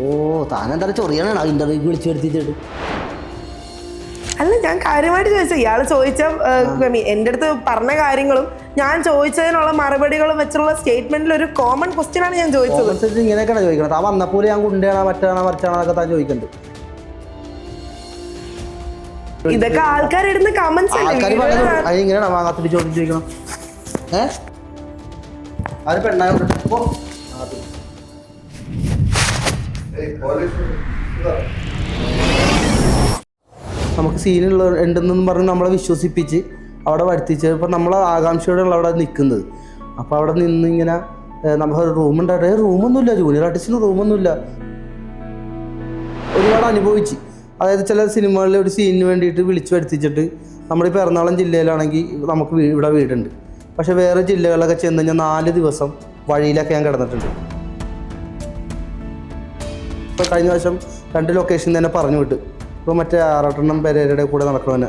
ഓ താനെന്താ ചൊറിയാനാണ് ഇന്റർവ്യൂക്ക് വിളിച്ചു വരുത്തിയിട്ട്? അല്ല, ഞാൻ കാര്യമായിട്ട് ചോദിച്ചത്. ഇയാൾ ചോദിച്ച എൻ്റെ അടുത്ത് പറഞ്ഞ കാര്യങ്ങളും ഞാൻ ചോദിച്ചതിനുള്ള മറുപടികളും വെച്ചുള്ള സ്റ്റേറ്റ്മെന്റിൽ ഒരു കോമൺ ക്വസ്റ്റ്യൻ ആണ് ഞാൻ ചോദിച്ചത്. ഇങ്ങനെയൊക്കെയാണ് ചോദിക്കുന്നത്. താൻ വന്നപ്പോൾ ഞാൻ ഗുണ്ടയാണോ മറ്റാണോ മറിച്ചാണോ എന്നൊക്കെ താൻ ചോദിക്കുന്നുണ്ട്. ഇതൊക്കെ ആൾക്കാരിടുന്ന കമന്റ്സ് ഇങ്ങനെയാണോ വാങ്ങാത്തൊരു ചോദ്യം ചോദിക്കണം? അത് പെണ്ണായോണ്ട് നമുക്ക് സീനുള്ള ഉണ്ടെന്നും പറഞ്ഞ് നമ്മളെ വിശ്വസിപ്പിച്ച് അവിടെ വരുത്തിച്ച് ഇപ്പം നമ്മൾ ആകാംക്ഷയോടെയുള്ള അവിടെ നിൽക്കുന്നത്. അപ്പോൾ അവിടെ നിന്ന് ഇങ്ങനെ നമുക്ക് റൂമുണ്ടായിട്ട് റൂമൊന്നുമില്ല, ജൂനിയർ ആർട്ടിസ്റ്റിന് റൂമൊന്നുമില്ല. ഒരുപാട് അനുഭവിച്ച്, അതായത് ചില സിനിമകളിൽ ഒരു സീനിന് വേണ്ടിയിട്ട് വിളിച്ചു വരുത്തിച്ചിട്ട് നമ്മളിപ്പോൾ എറണാകുളം ജില്ലയിലാണെങ്കിൽ നമുക്ക് ഇവിടെ വീടുണ്ട്, പക്ഷേ വേറെ ജില്ലകളിലൊക്കെ ചെന്ന് കഴിഞ്ഞാൽ 4 ദിവസം വഴിയിലൊക്കെ ഞാൻ കിടന്നിട്ടുണ്ട്. ഇപ്പോൾ കഴിഞ്ഞ വർഷം 2 ലൊക്കേഷൻ തന്നെ പറഞ്ഞു വിട്ട്. ഇപ്പോൾ മറ്റേ ആറാട്ടെണ്ണം പെരേരയുടെ കൂടെ നടക്കണമെന്ന്.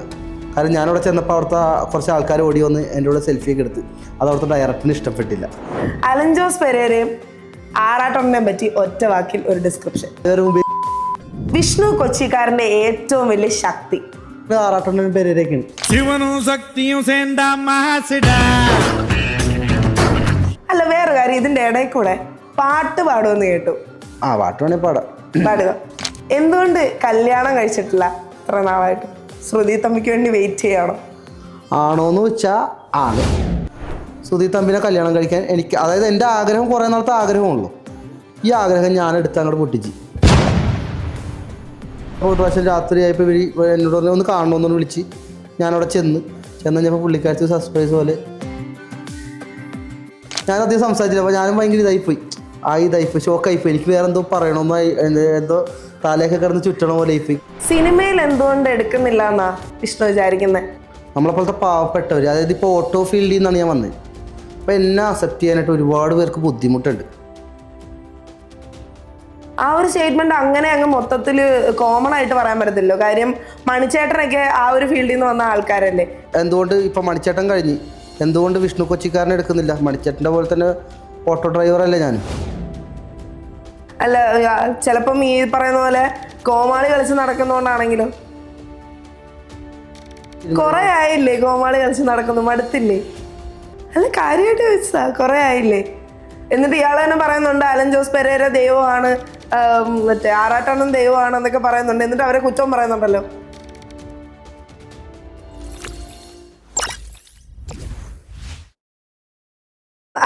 കാരണം ഞാനവിടെ ചെന്നപ്പോൾ അവിടുത്തെ കുറച്ച് ആൾക്കാർ ഓടി വന്ന് എൻ്റെ കൂടെ സെൽഫിയൊക്കെ എടുത്ത്. അത് അവിടുത്തെ ഡയറക്ടറിന് ഇഷ്ടപ്പെട്ടില്ല. അലൻ ജോസ് പെരേരയും ആറാട്ടെണ്ണനെ പറ്റി ഒറ്റ വാക്കിൽ ഒരു ഡിസ്ക്രിപ്ഷൻ. വിഷ്ണു കൊച്ചിക്കാരൻ്റെ ഏറ്റവും വലിയ ശക്തി ആറാട്ടെണ്ണൻ പെരേരയൊക്കെയാണ്. അല്ല, വേറെ കാര്യം, ഇതിൻ്റെ ഇടയിൽ കൂടെ പാട്ട് പാടുമെന്ന് കേട്ടു. പാട്ട് വേണമെങ്കിൽ പാടാം. പാടുക. എന്തുകൊണ്ട് കല്യാണം കഴിച്ചിട്ടില്ല ഇത്ര നാളായിട്ട്? ശ്രുതി തമ്പിക്ക് വേണ്ടി വെയിറ്റ് ചെയ്യണം ആണോന്ന് വെച്ചാൽ ആണ്. ശ്രുതി തമ്പിനെ കല്യാണം കഴിക്കാൻ എനിക്ക്, അതായത് എൻ്റെ ആഗ്രഹം കുറേ നാളത്തെ ആഗ്രഹമുള്ളൂ. ഈ ആഗ്രഹം ഞാൻ എടുത്ത് അങ്ങോട്ട് പൊട്ടിച്ച്. ഒരു പ്രാവശ്യം രാത്രിയായപ്പോൾ എന്നോട് ഒന്ന് കാണണമെന്നൊന്ന് വിളിച്ച് ഞാനവിടെ ചെന്ന് കഴിഞ്ഞപ്പോൾ പുള്ളിക്കാരത്ത് സർപ്രൈസ് പോലെ ഞാനധികം സംസാരിച്ചില്ല. അപ്പോൾ ഞാനും ഭയങ്കര ഇതായിപ്പോയി, ഷോക്കായിപ്പോയി. എനിക്ക് വേറെ എന്തോ പറയണമെന്ന്, എന്തോ തലയൊക്കെ കിടന്ന് ചുറ്റണ പോലെ ആയിപ്പോയി. സിനിമയിൽ എന്തുകൊണ്ട് എടുക്കുന്നില്ല എന്നാ വിഷ്ണു വിചാരിക്കുന്നത്? നമ്മളെപ്പോലത്തെ പാവപ്പെട്ടവർ, അതായത് ഇപ്പോൾ ഓട്ടോ ഫീൽഡിൽ നിന്നാണ് ഞാൻ വന്നത്. അപ്പോൾ എന്നെ അക്സെപ്റ്റ് ചെയ്യാനായിട്ട് ഒരുപാട് പേർക്ക് ബുദ്ധിമുട്ടുണ്ട്. ആ ഒരു സ്റ്റേറ്റ്മെന്റ് അങ്ങനെ അങ്ങ് മൊത്തത്തിൽ കോമൺ ആയിട്ട് പറയാൻ പറ്റത്തില്ലോ. കാര്യം മണിച്ചേട്ടനൊക്കെ ആ ഒരു ഫീൽഡിൽ നിന്ന് വന്ന ആൾക്കാരല്ലേ. എന്തുകൊണ്ട് ഇപ്പം മണിച്ചേട്ടൻ കഴിഞ്ഞ് എന്തുകൊണ്ട് വിഷ്ണു കൊച്ചിക്കാരനെ എടുക്കുന്നില്ല? മണിച്ചേട്ടൻ്റെ പോലെ തന്നെ ഓട്ടോ ഡ്രൈവറല്ലേ ഞാൻ. അല്ല, ചിലപ്പം ഈ പറയുന്ന പോലെ കോമാളി കളിച്ച് നടക്കുന്നോണ്ടാണെങ്കിലും കുറെ ആയില്ലേ കോമാളി കളിച്ച് നടക്കുന്നു, മടുത്തില്ലേ? അല്ല, കാര്യമായിട്ട് ചോദിച്ചതാ, കുറെ ആയില്ലേ? എന്നിട്ട് ഇയാൾ തന്നെ പറയുന്നുണ്ട് അലൻ ജോസ് പെരേര ദൈവമാണ്, മറ്റേ ആറാട്ടെണ്ണൻ ദൈവമാണ് എന്നൊക്കെ പറയുന്നുണ്ട്. എന്നിട്ട് അവരെ കുറ്റം പറയുന്നുണ്ടല്ലോ.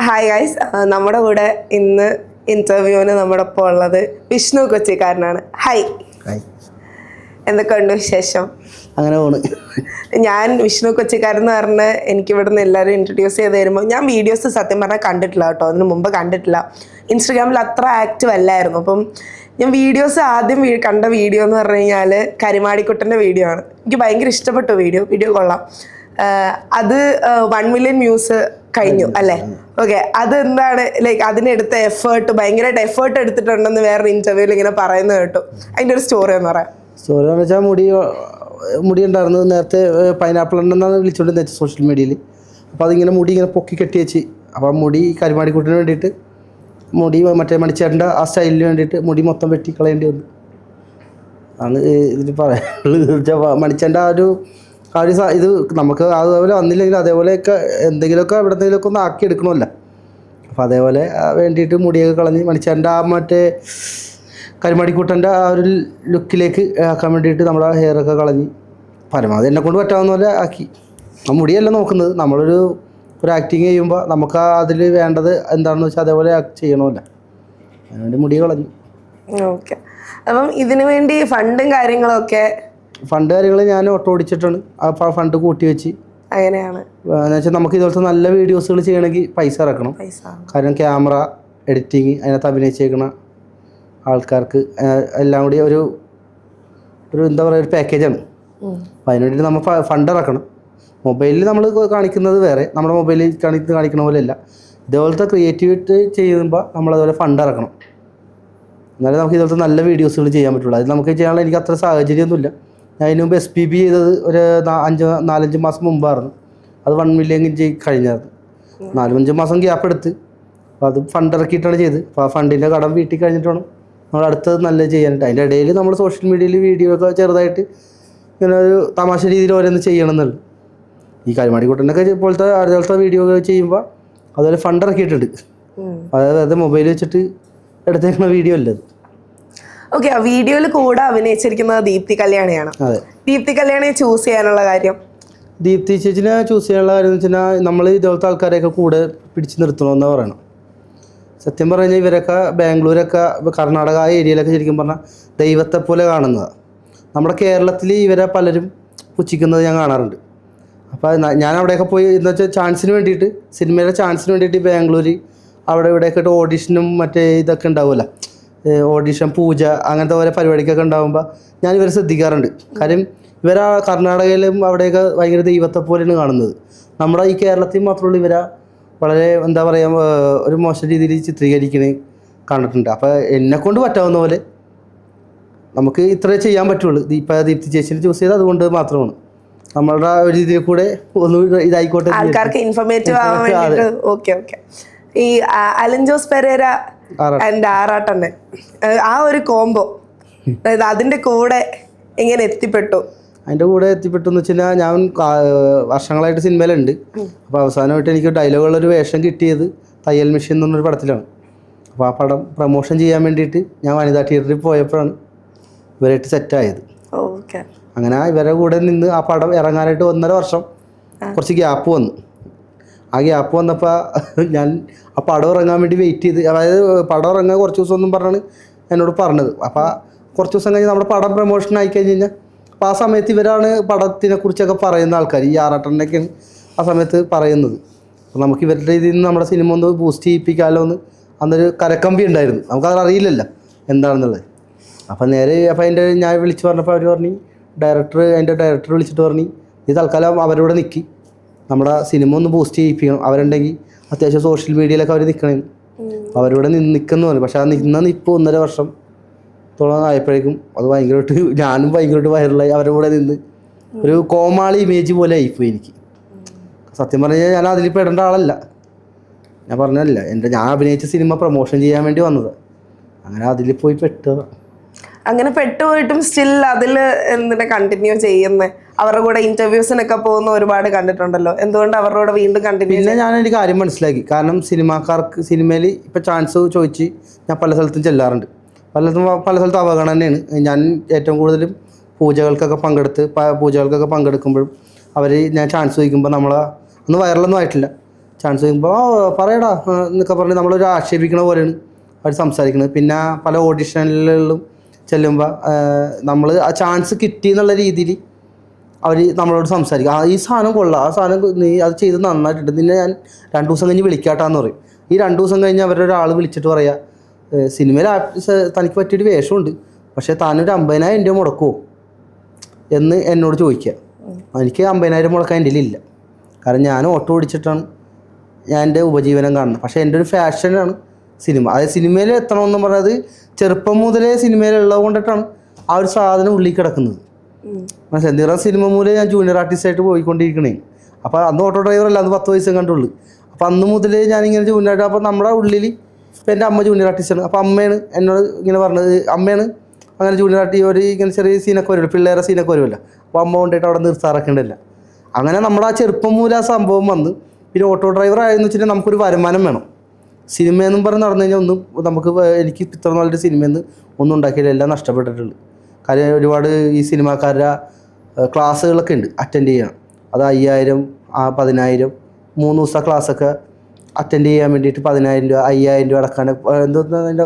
ഹായ് ഗൈസ്, നമ്മുടെ കൂടെ ഇന്ന് ഇന്റർവ്യൂവിന് നമ്മുടെ ഒപ്പം ഉള്ളത് വിഷ്ണു കൊച്ചിക്കാരനാണ്. ഹായ്, എന്തൊക്കെയുണ്ട് വിശേഷം? അങ്ങനെ പോണ്. ഞാൻ വിഷ്ണു കൊച്ചിക്കാരൻ എന്ന് പറഞ്ഞ് എനിക്ക് ഇവിടുന്ന് എല്ലാവരും ഇൻട്രൊഡ്യൂസ് ചെയ്ത് തരുമ്പോൾ ഞാൻ വീഡിയോസ് സത്യം പറഞ്ഞാൽ കണ്ടിട്ടില്ല കേട്ടോ. അതിന് മുമ്പ് കണ്ടിട്ടില്ല. ഇൻസ്റ്റഗ്രാമിൽ അത്ര ആക്റ്റീവ് അല്ലായിരുന്നു. അപ്പം ഞാൻ വീഡിയോസ് ആദ്യം കണ്ട വീഡിയോ എന്ന് പറഞ്ഞു കഴിഞ്ഞാൽ കരിമാടിക്കുട്ടൻ്റെ വീഡിയോ ആണ്. എനിക്ക് ഭയങ്കര ഇഷ്ടപ്പെട്ടു വീഡിയോ കൊള്ളാം. അത് 1 മില്യൺ വ്യൂസ് കഴിഞ്ഞു അല്ലേ? ഓക്കെ, അതെന്താണ് ലൈക്ക് അതിനെടുത്ത എഫേർട്ട്, ഭയങ്കരമായിട്ട് എഫേർട്ട് എടുത്തിട്ടുണ്ടെന്ന് വേറൊരു ഇന്റർവ്യൂവിൽ ഇങ്ങനെ പറയുന്നത് കേട്ടു. അതിൻ്റെ ഒരു സ്റ്റോറി എന്ന് പറയാം. സ്റ്റോറി എന്ന് വെച്ചാൽ മുടി ഉണ്ടായിരുന്നു. നേരത്തെ പൈനാപ്പിൾ ഉണ്ടെന്നാണ് വിളിച്ചുകൊണ്ടിരുന്നത് സോഷ്യൽ മീഡിയയിൽ. അപ്പോൾ അതിങ്ങനെ മുടി ഇങ്ങനെ പൊക്കി കെട്ടി വെച്ച്, അപ്പോൾ മുടി കരിമാടിക്കൂട്ടിന് വേണ്ടിയിട്ട് മുടി മറ്റേ മണിച്ചേട്ടൻ്റെ ആ സ്റ്റൈലിന് വേണ്ടിയിട്ട് മുടി മൊത്തം വെട്ടി കളയേണ്ടി വന്നു. ആണ് ഇതിൽ പറയാനുള്ളത്. മണിച്ചേട്ടൻ്റെ ആ ഒരു ഇത് നമുക്ക് അതേപോലെ വന്നില്ലെങ്കിൽ അതേപോലെയൊക്കെ എന്തെങ്കിലുമൊക്കെ എവിടെന്തെങ്കിലുമൊക്കെ ഒന്ന് ആക്കി എടുക്കണമല്ല. അപ്പോൾ അതേപോലെ വേണ്ടിയിട്ട് മുടിയൊക്കെ കളഞ്ഞ് മണിച്ചേട്ടൻ്റെ ആ മറ്റേ കരിമാടിക്കൂട്ടൻ്റെ ആ ഒരു ലുക്കിലേക്ക് ആക്കാൻ വേണ്ടിയിട്ട് നമ്മുടെ ഹെയറൊക്കെ കളഞ്ഞ് പരമാവധി എന്നെ കൊണ്ട് പറ്റാവുന്ന പോലെ ആക്കി. ആ മുടിയല്ല നോക്കുന്നത്, നമ്മളൊരു ആക്ടിങ് ചെയ്യുമ്പോൾ നമുക്ക് അതിൽ വേണ്ടത് എന്താണെന്ന് വെച്ചാൽ അതേപോലെ ചെയ്യണമല്ല. അതിനുവേണ്ടി മുടി കളഞ്ഞു. ഓക്കെ, അപ്പം ഇതിനു വേണ്ടി ഫണ്ടും കാര്യങ്ങളൊക്കെ ഞാൻ ഓട്ടോ ഓടിച്ചിട്ടാണ് ആ ഫണ്ട് കൂട്ടി വെച്ച്. അങ്ങനെയാണ് എന്ന് വെച്ചാൽ നമുക്ക് ഇതുപോലത്തെ നല്ല വീഡിയോസുകൾ ചെയ്യണമെങ്കിൽ പൈസ ഇറക്കണം. കാരണം ക്യാമറ, എഡിറ്റിങ്, അതിനകത്ത് അഭിനയിച്ചേക്കണ ആൾക്കാർക്ക് എല്ലാം കൂടി ഒരു എന്താ പറയുക, ഒരു പാക്കേജാണ്. അപ്പോൾ അതിന് വേണ്ടിയിട്ട് നമ്മൾ ഫണ്ട് ഇറക്കണം. മൊബൈലിൽ നമ്മൾ കാണിക്കുന്നത് വേറെ, നമ്മുടെ മൊബൈലിൽ കാണിക്കുന്ന പോലെയല്ല. ഇതേപോലത്തെ ക്രിയേറ്റിവിറ്റി ചെയ്യുമ്പോൾ നമ്മളതുപോലെ ഫണ്ട് ഇറക്കണം. എന്നാലും നമുക്ക് ഇതുപോലത്തെ നല്ല വീഡിയോസുകൾ ചെയ്യാൻ പറ്റുള്ളൂ. അത് നമുക്ക് ചെയ്യാനുള്ള എനിക്ക് അത്ര സാഹചര്യമൊന്നുമില്ല. ഞാൻ അതിന് മുമ്പ് SPB ചെയ്തത് ഒരു 4-5 മാസം മുമ്പായിരുന്നു. അത് 1 മില്യൺ കഴിഞ്ഞായിരുന്നു. 4-5 മാസം ഗ്യാപ്പ് എടുത്ത് അപ്പോൾ അത് ഫണ്ട് ഇറക്കിയിട്ടാണ് ചെയ്ത്. അപ്പോൾ ആ ഫണ്ടിൻ്റെ കടം വീട്ടിൽ കഴിഞ്ഞിട്ട് വേണം നമ്മൾ അടുത്തത് നല്ലത് ചെയ്യാനായിട്ട്. അതിൻ്റെ ഇടയിൽ നമ്മൾ സോഷ്യൽ മീഡിയയിൽ വീഡിയോ ഒക്കെ ചെറുതായിട്ട് ഇങ്ങനെ ഒരു തമാശ രീതിയിൽ ഓരോന്ന് ചെയ്യണം എന്നുള്ളു. ഈ കരിമാടിക്കുട്ടനൊക്കെ പോലത്തെ വീഡിയോ ഒക്കെ ചെയ്യുമ്പോൾ അതുപോലെ ഫണ്ട് ഇറക്കിയിട്ടുണ്ട്. അതായത് മൊബൈൽ വെച്ചിട്ട് എടുത്തേക്കുന്ന വീഡിയോ അല്ലത്. ഓക്കെ, വീഡിയോയിൽ കൂടെ അഭിനയിച്ചിരിക്കുന്നത് ദീപ്തി കല്യാണിയാണ്. ദീപ്തി കല്യാണിയെ ചൂസ് ചെയ്യാനുള്ള കാര്യം? ദീപ്തി ചേച്ചിനെ ചൂസ് ചെയ്യാനുള്ള കാര്യം എന്ന് വെച്ചാൽ നമ്മൾ ഇതുപോലത്തെ ആൾക്കാരെയൊക്കെ കൂടെ പിടിച്ച് നിർത്തണമെന്ന് പറയണം. സത്യം പറഞ്ഞു കഴിഞ്ഞാൽ ഇവരൊക്കെ ബാംഗ്ലൂരൊക്കെ കർണാടക ആ ഏരിയയിലൊക്കെ ശരിക്കും പറഞ്ഞാൽ ദൈവത്തെ പോലെ കാണുന്നതാണ്. നമ്മുടെ കേരളത്തിൽ ഇവരെ പലരും പുച്ഛിക്കുന്നത് ഞാൻ കാണാറുണ്ട്. അപ്പോൾ ഞാൻ അവിടെയൊക്കെ പോയി എന്ന് വെച്ചാൽ ചാൻസിന് വേണ്ടിയിട്ട്, സിനിമയിലെ ചാൻസിന് വേണ്ടിയിട്ട് ബാംഗ്ലൂർ അവിടെ ഇവിടെയൊക്കെ ഓഡീഷനും മറ്റേ ഇതൊക്കെ ഉണ്ടാവില്ല, ഓഡീഷൻ പൂജ അങ്ങനത്തെ ഓരോ പരിപാടിക്കൊക്കെ ഉണ്ടാകുമ്പോൾ ഞാൻ ഇവരെ ശ്രദ്ധിക്കാറുണ്ട്. കാര്യം ഇവരാ കർണാടകയിലും അവിടെയൊക്കെ ഭയങ്കര ദൈവത്തെ പോലെയാണ് കാണുന്നത്. നമ്മുടെ ഈ കേരളത്തിൽ മാത്രമുള്ള ഇവരെ വളരെ എന്താ പറയുക ഒരു മോശം രീതിയിൽ ചിത്രീകരിക്കണേ കണ്ടിട്ടുണ്ട്. അപ്പോൾ എന്നെക്കൊണ്ട് പറ്റാവുന്ന പോലെ നമുക്ക് ഇത്രേ ചെയ്യാൻ പറ്റുള്ളൂ. ഇപ്പോൾ ദീപ്തി ചേച്ചിനെ ചൂസ് ചെയ്ത് അതുകൊണ്ട് മാത്രമാണ്. നമ്മളുടെ ഒരു രീതിയിൽ കൂടെ ഒന്ന് ഇതായിക്കോട്ടെ, ആൾക്കാർക്ക് ഇൻഫോർമേറ്റീവ് ആവാൻ വേണ്ടിയിട്ട്. Okay okay. ഈ അലൻ ജോസ് പെരേര ആൻഡ് ആറാട്ടണ്ണൻ, ആ ഒരു കോംബോ, അതായത് അതിൻ്റെ കൂടെ എങ്ങനെ എത്തിപ്പെട്ടു? അതിൻ്റെ കൂടെ എത്തിപ്പെട്ടു എന്ന് വെച്ച് കഴിഞ്ഞാൽ ഞാൻ വർഷങ്ങളായിട്ട് സിനിമയിലുണ്ട്. അപ്പോൾ അവസാനമായിട്ട് എനിക്ക് ഡയലോഗുള്ളൊരു വേഷം കിട്ടിയത് തയ്യൽ മെഷീൻ എന്ന് പറഞ്ഞൊരു പടത്തിലാണ്. അപ്പോൾ ആ പടം പ്രൊമോഷൻ ചെയ്യാൻ വേണ്ടിയിട്ട് ഞാൻ വനിതാ തിയേറ്ററിൽ പോയപ്പോഴാണ് ഇവരായിട്ട് സെറ്റായത്. ഓക്കെ. അങ്ങനെ ഇവരെ കൂടെ നിന്ന് ആ പടം ഇറങ്ങാനായിട്ട് 1.5 വർഷം കുറച്ച് ഗ്യാപ്പ് വന്നു. ആ ഗ്യാപ്പ് വന്നപ്പോൾ ഞാൻ ആ പടം ഇറങ്ങാൻ വേണ്ടി വെയിറ്റ് ചെയ്ത്, അതായത് പടം ഇറങ്ങാൻ കുറച്ച് ദിവസം ഒന്നും പറഞ്ഞാണ് എന്നോട് പറഞ്ഞത്. അപ്പോൾ കുറച്ച് ദിവസം കഴിഞ്ഞ് നമ്മുടെ പടം പ്രൊമോഷൻ ആയി കഴിഞ്ഞ് കഴിഞ്ഞാൽ അപ്പോൾ ആ സമയത്ത് ഇവരാണ് പടത്തിനെ കുറിച്ചൊക്കെ പറയുന്ന ആൾക്കാർ. ഈ ആറാട്ടണ്ണൊക്കെയാണ് ആ സമയത്ത് പറയുന്നത്. അപ്പോൾ നമുക്ക് ഇവരുടെ ഇതിൽ നിന്ന് നമ്മുടെ സിനിമ ഒന്ന് ബൂസ്റ്റ് ചെയ്യിപ്പിക്കാമല്ലോ എന്ന് അന്നൊരു കരക്കമ്പി ഉണ്ടായിരുന്നു. നമുക്കത് അറിയില്ലല്ലോ എന്താണെന്നുള്ളത്. അപ്പോൾ അതിൻ്റെ ഞാൻ വിളിച്ച് പറഞ്ഞപ്പോൾ അവർ പറഞ്ഞു, അതിൻ്റെ ഡയറക്ടർ വിളിച്ചിട്ട് പറഞ്ഞു, ഈ തൽക്കാലം അവരോട് നിൽക്കി, നമ്മുടെ സിനിമ ഒന്ന് ബൂസ്റ്റ് ചെയ്യിപ്പിക്കണം. അവരുണ്ടെങ്കിൽ അത്യാവശ്യം സോഷ്യൽ മീഡിയയിലൊക്കെ അവർ നിൽക്കണേ, അവരിവിടെ നിൽക്കുന്നു പറഞ്ഞു. പക്ഷെ ആ ഇപ്പോൾ 1.5 വർഷത്തോളം ആയപ്പോഴേക്കും അത് ഭയങ്കരമായിട്ട് ഞാനും ഭയങ്കരമായിട്ട് വൈറലായി. അവരുടെ കൂടെ നിന്ന് ഒരു കോമാളി ഇമേജ് പോലെ ആയിപ്പോയി എനിക്ക്. സത്യം പറഞ്ഞു കഴിഞ്ഞാൽ ഞാൻ അതിൽ പെടേണ്ട ആളല്ല. ഞാൻ പറഞ്ഞല്ല, ഞാൻ അഭിനയിച്ച സിനിമ പ്രൊമോഷൻ ചെയ്യാൻ വേണ്ടി വന്നത്. അങ്ങനെ അതിൽ പോയി പെട്ടതാണ്. അങ്ങനെ പെട്ടുപോയിട്ടും സ്റ്റിൽ അതിൽ എന്തിനാ കണ്ടിന്യൂ ചെയ്യുന്നത്? അവരുടെ കൂടെ ഇന്റർവ്യൂസിനൊക്കെ പോകുന്ന ഒരുപാട് കണ്ടിട്ടുണ്ടല്ലോ, എന്തുകൊണ്ട് അവരുടെ കൂടെ വീണ്ടും കണ്ടിന്യൂ? പിന്നെ ഞാൻ ഒരു കാര്യം മനസ്സിലാക്കി. കാരണം സിനിമാക്കാർക്ക് സിനിമയിൽ ഇപ്പം ചാൻസ് ചോദിച്ച് ഞാൻ പല സ്ഥലത്തും ചെല്ലാറുണ്ട്. പല സ്ഥലത്തും അവഗണനയാണ്. ഞാൻ ഏറ്റവും കൂടുതലും പൂജകൾക്കൊക്കെ പങ്കെടുക്കുമ്പോഴും ഞാൻ ചാൻസ് ചോദിക്കുമ്പോൾ അന്ന് വൈറലൊന്നും ആയിട്ടില്ല. ചാൻസ് ചോദിക്കുമ്പോൾ പറയടാ എന്നൊക്കെ പറഞ്ഞ് നമ്മളൊരു ആക്ഷേപിക്കണ പോലെയാണ് അവർ സംസാരിക്കുന്നത്. പിന്നെ പല ഓഡിഷനിലും ചെല്ലുമ്പോൾ നമ്മൾ ആ ചാൻസ് കിട്ടി എന്നുള്ള രീതിയിൽ അവർ നമ്മളോട് സംസാരിക്കും. ഈ സാധനം കൊള്ളാം, ആ സാധനം നീ അത് ചെയ്ത് നന്നായിട്ടുണ്ട്, നിന്നെ ഞാൻ 2 ദിവസം കഴിഞ്ഞ് വിളിക്കാട്ടാന്ന് പറയും. ഈ 2 ദിവസം കഴിഞ്ഞ് അവരുടെ ഒരാൾ വിളിച്ചിട്ട് പറയാ, സിനിമയിൽ തനിക്ക് പറ്റിയൊരു വേഷമുണ്ട്, പക്ഷേ താനൊരു 50,000 രൂപ മുടക്കുമോ എന്ന് എന്നോട് ചോദിക്കുക. എനിക്ക് 50,000 മുടക്കാൻ എൻ്റെ ഇല്ല. കാരണം ഞാൻ ഓട്ടോ ഓടിച്ചിട്ടാണ് ഞാൻ എൻ്റെ ഉപജീവനം കാണുന്നത്. പക്ഷേ എൻ്റെ ഒരു ഫാഷനാണ് സിനിമ. അതായത് സിനിമയിൽ എത്തണമെന്ന് പറഞ്ഞത് ചെറുപ്പം മുതലേ സിനിമയിലുള്ളത് കൊണ്ടിട്ടാണ് ആ ഒരു സാധനം ഉള്ളിൽ കിടക്കുന്നത്. മനസ്സിലായി. സിനിമ മൂലം ഞാൻ ജൂനിയർ ആർട്ടിസ്റ്റായിട്ട് പോയിക്കൊണ്ടിരിക്കണേ. അപ്പോൾ അന്ന് ഓട്ടോ ഡ്രൈവറല്ല, അന്ന് 10 വയസ്സേ കണ്ടുള്ളൂ. അപ്പോൾ അന്ന് മുതലേ ഞാനിങ്ങനെ ജൂനിയറായിട്ട്, അപ്പോൾ നമ്മുടെ ഉള്ളിൽ ഇപ്പോൾ എൻ്റെ അമ്മ ജൂനിയർ ആർട്ടിസ്റ്റാണ്. അപ്പോൾ അമ്മയാണ് എന്നോട് ഇങ്ങനെ പറഞ്ഞത്, അമ്മയാണ് അങ്ങനെ ജൂനിയർ ആർട്ടിസ്റ്റ് ഒരു ഇങ്ങനെ ചെറിയ സീനൊക്കെ വരുമല്ലോ, പിള്ളേരെ സീനൊക്കെ വരുമല്ലോ. അപ്പോൾ അമ്മ കൊണ്ടിട്ട് അവിടെ നിർത്താറൊക്കേണ്ടല്ല. അങ്ങനെ നമ്മുടെ ആ ചെറുപ്പം മൂലം ആ സംഭവം വന്ന് പിന്നെ ഓട്ടോ ഡ്രൈവർ ആയെന്ന് വെച്ചിട്ടുണ്ടെങ്കിൽ നമുക്കൊരു വരുമാനം വേണം. സിനിമയെന്നും പറഞ്ഞ് നടന്നു കഴിഞ്ഞാൽ ഒന്നും നമുക്ക് എനിക്ക് ഇത്ര നല്ലൊരു സിനിമയെന്ന് ഒന്നും ഉണ്ടാക്കിയില്ല, എല്ലാം നഷ്ടപ്പെട്ടിട്ടുണ്ട്. കാര്യം ഒരുപാട് ഈ സിനിമാക്കാരുടെ ക്ലാസ്സുകളൊക്കെ ഉണ്ട് അറ്റൻഡ് ചെയ്യണം. അത് 5,000 10,000 3 ദിവസത്തെ ക്ലാസ്സൊക്കെ അറ്റൻഡ് ചെയ്യാൻ വേണ്ടിയിട്ട് 10,000 രൂപ 5,000 രൂപ അടക്കാൻ എന്തോന്നതിൻ്റെ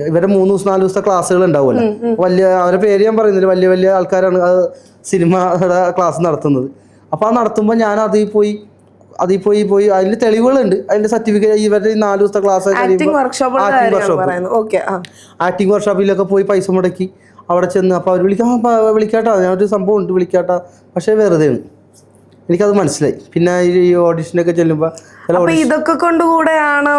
ഇവരുടെ 3 ദിവസം 4 ദിവസത്തെ ക്ലാസ്സുകൾ ഉണ്ടാവുമല്ലോ. അവരുടെ പേര് ഞാൻ പറയുന്നില്ല, വലിയ ആൾക്കാരാണ് അത് സിനിമയുടെ ക്ലാസ് നടത്തുന്നത്. അപ്പോൾ ആ നടത്തുമ്പോൾ ഞാൻ അതിൽ പോയി അതിൽ തെളിവുകളുണ്ട്, അതിൻ്റെ സർട്ടിഫിക്കറ്റ്. ഇവരുടെ 4 ദിവസത്തെ ക്ലാസ് ആക്ടിങ് വർക്ക്ഷോപ്പിലൊക്കെ പോയി പൈസ മുടക്കി അവിടെ ചെന്ന് അപ്പോൾ അവർ വിളിക്കാട്ടാ, ഞാനൊരു സംഭവം ഉണ്ട് വിളിക്കാട്ടാ, പക്ഷേ വെറുതെയാണ്. എനിക്കത് മനസ്സിലായി. പിന്നെ ഈ ഓഡിഷനൊക്കെ ചെല്ലുമ്പോൾ ഇതൊക്കെ കൊണ്ടുകൂടെയാണോ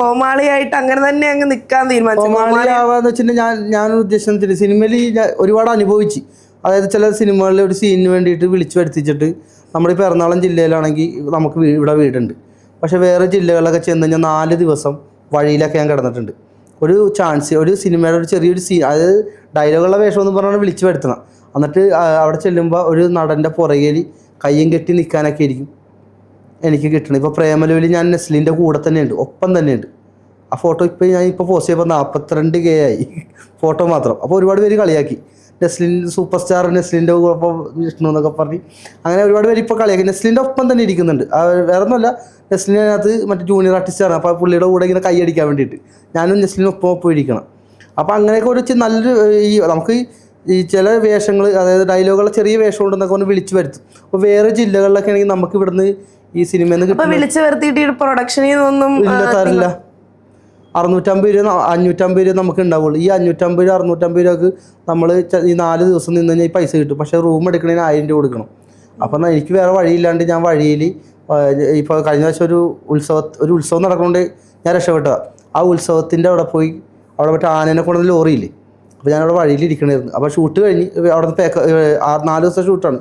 കോമാളിയായിട്ട് അങ്ങനെ തന്നെ അങ്ങ് നിൽക്കാൻ തീരുമാനിച്ചു? കോമാളിയാവാന്ന് വെച്ചിട്ടുണ്ടെങ്കിൽ ഞാൻ ഉദ്ദേശിച്ചത് സിനിമയിൽ ഒരുപാട് അനുഭവിച്ച്. അതായത് ചില സിനിമകളിൽ ഒരു സീനിന് വേണ്ടിയിട്ട് വിളിച്ചു വരുത്തിച്ചിട്ട് നമ്മളിപ്പോൾ എറണാകുളം ജില്ലയിലാണെങ്കിൽ നമുക്ക് ഇവിടെ വീടുണ്ട്, പക്ഷേ വേറെ ജില്ലകളിലൊക്കെ ചെന്ന് കഴിഞ്ഞാൽ 4 ദിവസം വഴിയിലൊക്കെ ഞാൻ കിടന്നിട്ടുണ്ട്. ഒരു ചാൻസ്, ഒരു സിനിമയുടെ ഒരു ചെറിയൊരു അതായത് ഡയലോഗുള്ള വേഷം എന്ന് പറഞ്ഞാൽ വിളിച്ചു വരുത്തണം. എന്നിട്ട് അവിടെ ചെല്ലുമ്പോൾ ഒരു നടൻ്റെ പുറകിൽ കയ്യും കെട്ടി നിൽക്കാനൊക്കെ ആയിരിക്കും എനിക്ക് കിട്ടണം. ഇപ്പോൾ പ്രേമലുവിൽ ഞാൻ നെസ്ലിൻ്റെ കൂടെ തന്നെയുണ്ട്, ഒപ്പം തന്നെയുണ്ട്. ആ ഫോട്ടോ ഞാൻ പോസ്റ്റ് ചെയ്തപ്പോൾ 42K ആയി ഫോട്ടോ മാത്രം. അപ്പോൾ ഒരുപാട് പേര് കളിയാക്കി, നെസ്ലിൻ സൂപ്പർ സ്റ്റാർ നെസ്ലിൻ്റെ ഒപ്പം വിഷ്ണു എന്നൊക്കെ പറഞ്ഞ് അങ്ങനെ ഒരുപാട് പേര് ഇപ്പോൾ കളിയാക്കി. നെസ്ലിൻ്റെ ഒപ്പം തന്നെ ഇരിക്കുന്നുണ്ട്. വേറെ ഒന്നുമല്ല, നെസ്ലിനകത്ത് മറ്റേ ജൂനിയർ ആർട്ടിസ്റ്റാണ്. അപ്പോൾ പുള്ളിയുടെ കൂടെ ഇങ്ങനെ കൈയടിക്കാൻ വേണ്ടിയിട്ട് ഞാനും നെസ്ലിനൊപ്പം ഇരിക്കണം. അപ്പോൾ അങ്ങനെയൊക്കെ ഒരു നല്ലൊരു നമുക്ക് ഈ ചില വേഷങ്ങൾ, അതായത് ഡയലോഗുള്ള ചെറിയ വേഷം ഉണ്ടെന്നൊക്കെ ഒന്ന് വിളിച്ചു വരുത്തും. അപ്പോൾ വേറെ ജില്ലകളിലൊക്കെ ആണെങ്കിൽ നമുക്ക് ഇവിടുന്ന് ഈ സിനിമയിൽ നിന്ന് വിളിച്ചു വരുത്തിയിട്ട് പ്രൊഡക്ഷനിൽ ഒന്നും ഇല്ല, തരില്ല. 650 രൂപ 550 രൂപ നമുക്ക് ഉണ്ടാവുള്ളൂ. ഈ 550 രൂപ 650 രൂപക്ക് നമ്മൾ ഈ 4 ദിവസം നിന്ന് കഴിഞ്ഞാൽ ഈ പൈസ കിട്ടും. പക്ഷേ റൂം എടുക്കണതിന് 1000 രൂപ കൊടുക്കണം. അപ്പം എനിക്ക് വേറെ വഴിയില്ലാണ്ട് ഞാൻ വഴിയിൽ ഇപ്പോൾ കഴിഞ്ഞ വർഷം ഒരു ഉത്സവം നടക്കുന്നുണ്ട്, ഞാൻ രക്ഷപ്പെട്ടതാണ്. ആ ഉത്സവത്തിൻ്റെ അവിടെ പോയി, അവിടെ മറ്റേ ആനേനെ കൊണ്ടുവന്ന ലോറിയില്ലേ, അപ്പോൾ ഞാനവിടെ വഴിയിലിരിക്കണമായിരുന്നു. അപ്പോൾ ഷൂട്ട് കഴിഞ്ഞ് അവിടെ നിന്ന് 4 ദിവസം ഷൂട്ടാണ്.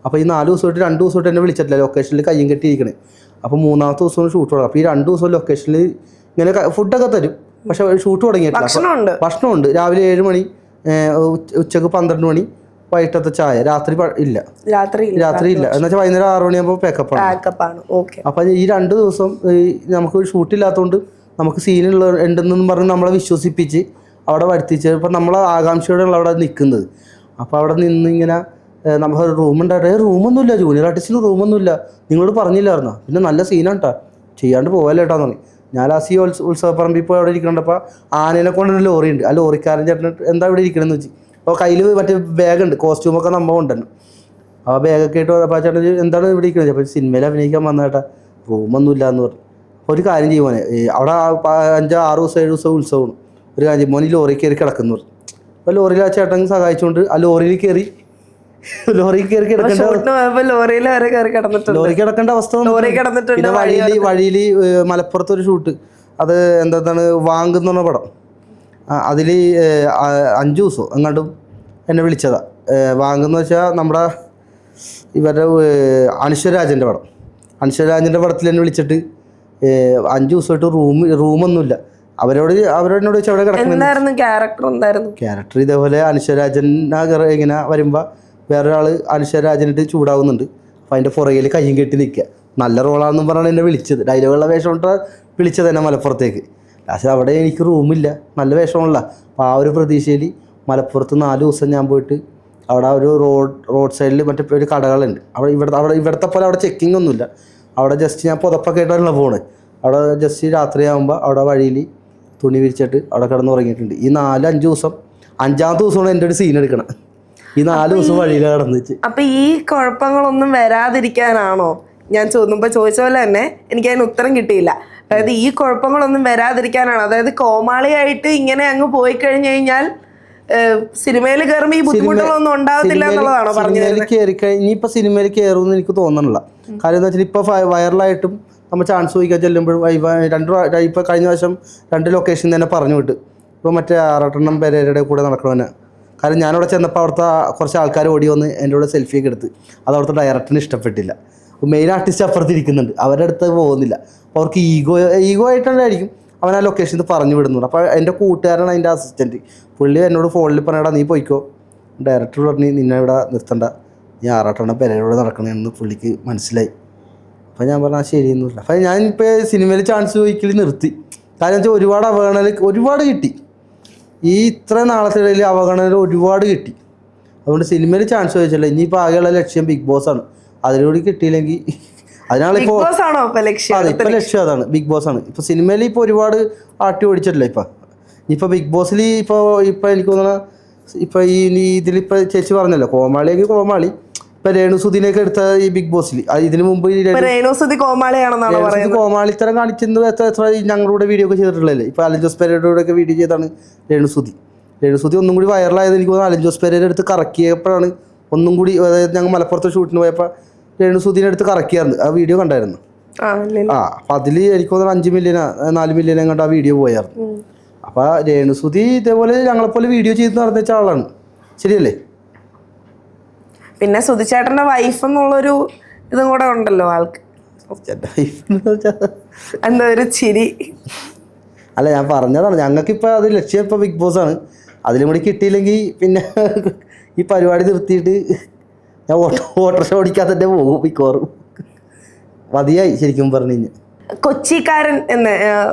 അപ്പോൾ ഈ 4 ദിവസമായിട്ട് 2 ദിവസമായിട്ട് എന്നെ വിളിച്ചിട്ടില്ല, ലൊക്കേഷനിൽ കയ്യും കെട്ടിയിരിക്കണേ. അപ്പോൾ 3-ാമത്തെ ദിവസമാണ് ഷൂട്ട് തുടങ്ങും. അപ്പോൾ ഈ 2 ദിവസം ലൊക്കേഷനിൽ ഇങ്ങനെ ഫുഡൊക്കെ തരും, പക്ഷെ ഷൂട്ട് തുടങ്ങിയിട്ടില്ല. ഭക്ഷണമുണ്ട്. രാവിലെ 7 മണി, ഉച്ചക്ക് 12 മണി, വൈകിട്ടത്തെ ചായ. രാത്രി ഇല്ല, രാത്രി ഇല്ല. എന്നുവെച്ചാൽ വൈകുന്നേരം 6 മണിയാകുമ്പോൾ പാക്കപ്പാണ്. അപ്പം ഈ 2 ദിവസം നമുക്ക് ഷൂട്ടില്ലാത്തതുകൊണ്ട് നമുക്ക് ഉണ്ടെന്നും പറഞ്ഞ് നമ്മളെ വിശ്വസിപ്പിച്ച് അവിടെ വരുത്തിച്ച്, ഇപ്പം നമ്മളെ ആകാംക്ഷയോടെയുള്ള അവിടെ നിൽക്കുന്നത്. അപ്പോൾ അവിടെ നിന്ന് ഇങ്ങനെ നമുക്ക് റൂമുണ്ടായിട്ട് റൂമൊന്നുമില്ല, ജൂനിയർ ആർട്ടിസ്റ്റിന് റൂമൊന്നുമില്ല, നിങ്ങളോട് പറഞ്ഞില്ലായിരുന്നോ, പിന്നെ നല്ല സീനാണ് ചെയ്യാണ്ട് പോകാലേട്ടാന്ന് പറഞ്ഞു. ഞാൻ ലാസ്റ്റ് ഉത്സവപ്പറമ്പിൽ പോയി അവിടെ ഇരിക്കണ്ടപ്പോൾ ആനേനെ കൊണ്ടൊരു ലോറി ഉണ്ട്. ആ ലോറിക്കാരൻ ചേട്ടൻ എന്താ ഇവിടെ ഇരിക്കണമെന്ന് വെച്ച്, അപ്പോൾ കയ്യിൽ മറ്റേ ബാഗുണ്ട്, കോസ്റ്റ്യൂമൊക്കെ നമ്മൾ ഉണ്ടല്ലോ. ആ ബാഗൊക്കെ ഇട്ട് വന്നപ്പോൾ ചേട്ടൻ എന്താണ് ഇവിടെ ഇരിക്കുന്നത്, അപ്പോൾ സിനിമയിൽ അഭിനയിക്കാൻ വന്നേട്ടാ, റൂമൊന്നുമില്ല എന്ന് പറഞ്ഞു. ഒരു കാര്യം ചെയ്യുവാനെ, അവിടെ 5-6 ദിവസം 7 ദിവസം ഉത്സവമാണ്. ഒരു കാര്യം മോൻ ഈ ലോറി കയറി കിടക്കുന്നു പറഞ്ഞു. അപ്പോൾ ലോറിയിൽ ആ ചേട്ടൻ സഹായിച്ചുകൊണ്ട് ആ ലോറിയിൽ കയറി ലോറി കിടക്കേണ്ട അവസ്ഥ. പിന്നെ വഴിയിൽ മലപ്പുറത്ത് ഒരു ഷൂട്ട്, അത് എന്താണ് വാങ്ങുന്ന പറഞ്ഞ പടം, അതിൽ 5 ദിവസം എങ്ങാണ്ടും എന്നെ വിളിച്ചതാ. വാങ്ങുന്ന വെച്ചാൽ നമ്മുടെ ഇവരുടെ അനശ്വരാജൻ്റെ പടം. അനശ്വരാജൻ്റെ പടത്തിൽ എന്നെ വിളിച്ചിട്ട് 5 ദിവസമായിട്ട് റൂമൊന്നുമില്ല. അവരോട് വെച്ചാൽ അവിടെ കിടക്കുന്നു. ക്യാരക്ടർ ഇതേപോലെ അനശ്വരാജൻ ഇങ്ങനെ വരുമ്പോൾ വേറൊരാൾ അനശ്വരാജനിട്ട് ചൂടാവുന്നുണ്ട്. അപ്പോൾ അതിൻ്റെ പുറകിൽ കയ്യും കെട്ടി നിൽക്കുക. നല്ല റോളാണെന്നും പറഞ്ഞാണ് എന്നെ വിളിച്ചത്. ഡയലോഗുള്ള വേഷം കൊണ്ടാണ് വിളിച്ചത് എന്നെ മലപ്പുറത്തേക്ക്. പക്ഷേ അവിടെ എനിക്ക് റൂമില്ല, നല്ല വേഷമുള്ള. അപ്പോൾ ആ ഒരു പ്രതീക്ഷയിൽ മലപ്പുറത്ത് 4 ദിവസം ഞാൻ പോയിട്ട് അവിടെ ഒരു റോഡ് സൈഡിൽ മറ്റേ ഒരു കടകളുണ്ട്. ഇവിടുത്തെ പോലെ അവിടെ ചെക്കിംഗ് ഒന്നുമില്ല. അവിടെ ജസ്റ്റ് ഞാൻ പുതപ്പൊക്കെ ആയിട്ടാണല്ലോ പോണത്. അവിടെ ജസ്റ്റ് രാത്രിയാകുമ്പോൾ അവിടെ വഴിയിൽ തുണി വിരിച്ചിട്ട് അവിടെ കിടന്ന് ഉറങ്ങിയിട്ടുണ്ട്. ഈ 4-5 ദിവസം, 5-ാമത്തെ ദിവസമാണ് എൻ്റെ ഒരു സീൻ എടുക്കണം. ഈ 4 ദിവസം വഴിയിൽ കിടന്നു വെച്ച്. അപ്പൊ ഈ കുഴപ്പങ്ങളൊന്നും വരാതിരിക്കാനാണോ ഞാൻ ചോദിച്ച പോലെ തന്നെ എനിക്ക് അതിന് ഉത്തരം കിട്ടിയില്ല. അതായത് ഈ കുഴപ്പങ്ങളൊന്നും വരാതിരിക്കാനാണ്, അതായത് കോമാളിയായിട്ട് ഇങ്ങനെ അങ്ങ് പോയി കഴിഞ്ഞു കഴിഞ്ഞാൽ സിനിമയിൽ കയറുമ്പോൾ ഈ ബുദ്ധിമുട്ടുകളൊന്നും ഉണ്ടാകത്തില്ല എന്നുള്ളതാണോ പറഞ്ഞത്? ഇനിയിപ്പോൾ സിനിമയിൽ കയറുമെന്ന് എനിക്ക് തോന്നണില്ല. കാര്യം എന്താ വെച്ചാൽ ഇപ്പോൾ വൈറലായിട്ടും നമ്മൾ ചാൻസ് ചോദിക്കാൻ ചെല്ലുമ്പോഴും ഇപ്പോൾ കഴിഞ്ഞ വർഷം 2 ലൊക്കേഷൻ തന്നെ പറഞ്ഞു വിട്ട്. ഇപ്പോൾ മറ്റേ ആറാട്ടെണ്ണം പെരേരയുടെ കൂടെ നടക്കണമെന്ന്. കാരണം ഞാനവിടെ ചെന്നപ്പോൾ അവിടുത്തെ കുറച്ച് ആൾക്കാർ ഓടി വന്ന് എൻ്റെ കൂടെ സെൽഫിയൊക്കെ എടുത്ത്. അത് അവിടുത്തെ ഡയറക്ടറിന് ഇഷ്ടപ്പെട്ടില്ല. മെയിൻ ആർട്ടിസ്റ്റ് അപ്പുറത്ത് ഇരിക്കുന്നുണ്ട്, അവരുടെ അടുത്ത് പോകുന്നില്ല. അപ്പോൾ അവർക്ക് ഈഗോ ആയിട്ടുണ്ടായിരിക്കും അവൻ ആ ലൊക്കേഷനിൽ പറഞ്ഞു വിടുന്നുണ്ട്. അപ്പോൾ എൻ്റെ കൂട്ടുകാരനാണ് അതിൻ്റെ അസിസ്റ്റൻറ്റ്. പുള്ളി എന്നോട് ഫോണിൽ പറഞ്ഞാടാ നീ പോയിക്കോ, ഡയറക്ടർ പറഞ്ഞ് നിന്നെ ഇവിടെ നിർത്തണ്ട, നീ ആറാട്ടെണ്ണം പെരേരയോട് നടക്കണമെന്ന് പുള്ളിക്ക് മനസ്സിലായി. അപ്പോൾ ഞാൻ പറഞ്ഞാൽ ശരിയൊന്നുമില്ല. അപ്പോൾ ഞാനിപ്പോൾ സിനിമയിൽ ചാൻസ് ചോദിക്കൽ നിർത്തി. കാരണം വെച്ചാൽ ഒരുപാട് കിട്ടി. ഈ ഇത്ര നാളത്തെ ഇടയിൽ അവഗണന ഒരുപാട് കിട്ടി. അതുകൊണ്ട് സിനിമയിൽ ചാൻസ് ചോദിച്ചില്ല. ഇനിയിപ്പോൾ ആകെയുള്ള ലക്ഷ്യം ബിഗ് ബോസ് ആണ്. അതിലൂടെ കിട്ടിയില്ലെങ്കിൽ അതിനാളിപ്പോൾ ഇപ്പം ലക്ഷ്യം അതാണ്, ബിഗ് ബോസ് ആണ്. ഇപ്പോൾ സിനിമയിൽ ഇപ്പോൾ ഒരുപാട് ആട്ടി ഓടിച്ചിട്ടില്ല. ഇപ്പോൾ ബിഗ് ബോസിൽ ഇപ്പോൾ എനിക്ക് തോന്നുന്ന ഇപ്പോൾ ഇതിലിപ്പോൾ ചേച്ചി പറഞ്ഞല്ലോ കോമാളിയെങ്കിൽ കോമാളി. ഇപ്പൊ രേണുസുദിനെയൊക്കെ എടുത്ത ഈ ബിഗ് ബോസിൽ ഇതിനു മുമ്പ് കോമാളിത്തരം കാണിച്ചെന്ന് എത്ര ഞങ്ങളുടെ വീഡിയോ ഒക്കെ ചെയ്തിട്ടുള്ളതല്ലേ. ഇപ്പൊ അലൻ ജോസ് പെരേരയുടെ ഒക്കെ വീഡിയോ ചെയ്താണ് രേണുസുതി ഒന്നും കൂടി വൈറലായത്. എനിക്ക് തോന്നുന്നു അലൻ ജോസ് പെരേര എടുത്ത് കറക്കിയപ്പോഴാണ് ഒന്നും കൂടി, അതായത് ഞങ്ങൾ മലപ്പുറത്ത് ഷൂട്ടിന് പോയപ്പോൾ രേണുസുദിനെ എടുത്ത് കറക്കിയായിരുന്നു. ആ വീഡിയോ കണ്ടായിരുന്നു. അപ്പൊ അതിൽ എനിക്ക് തോന്നുന്നു 5 മില്യൺ 4 മില്യൺ എങ്ങോട്ട് ആ വീഡിയോ പോയായിരുന്നു. അപ്പൊ രേണുസുതി ഇതേപോലെ ഞങ്ങളെപ്പോലെ വീഡിയോ ചെയ്ത് നടന്ന വെച്ച ആളാണ്. ശരിയല്ലേ? പിന്നെ സുധിച്ചേട്ടന്റെ വൈഫ് എന്നുള്ളൊരു ഇതും കൂടെ ഉണ്ടല്ലോ ആൾക്ക്. എന്താ ഒരു ചിരി. അല്ല ഞാൻ പറഞ്ഞതാണ്, ഞങ്ങൾക്കിപ്പോൾ അത് ലക്ഷ്യം ഇപ്പോൾ ബിഗ് ബോസ് ആണ്. അതിലും കൂടി കിട്ടിയില്ലെങ്കിൽ പിന്നെ ഈ പരിപാടി നിർത്തിയിട്ട് ഞാൻ ഓട്ടോറിക്ഷ ഓടിക്കാൻ തന്നെ പോകും മിക്കവാറും. മതിയായി ശരിക്കും പറഞ്ഞു കഴിഞ്ഞാൽ. കൊച്ചിക്കാരൻ എന്ന്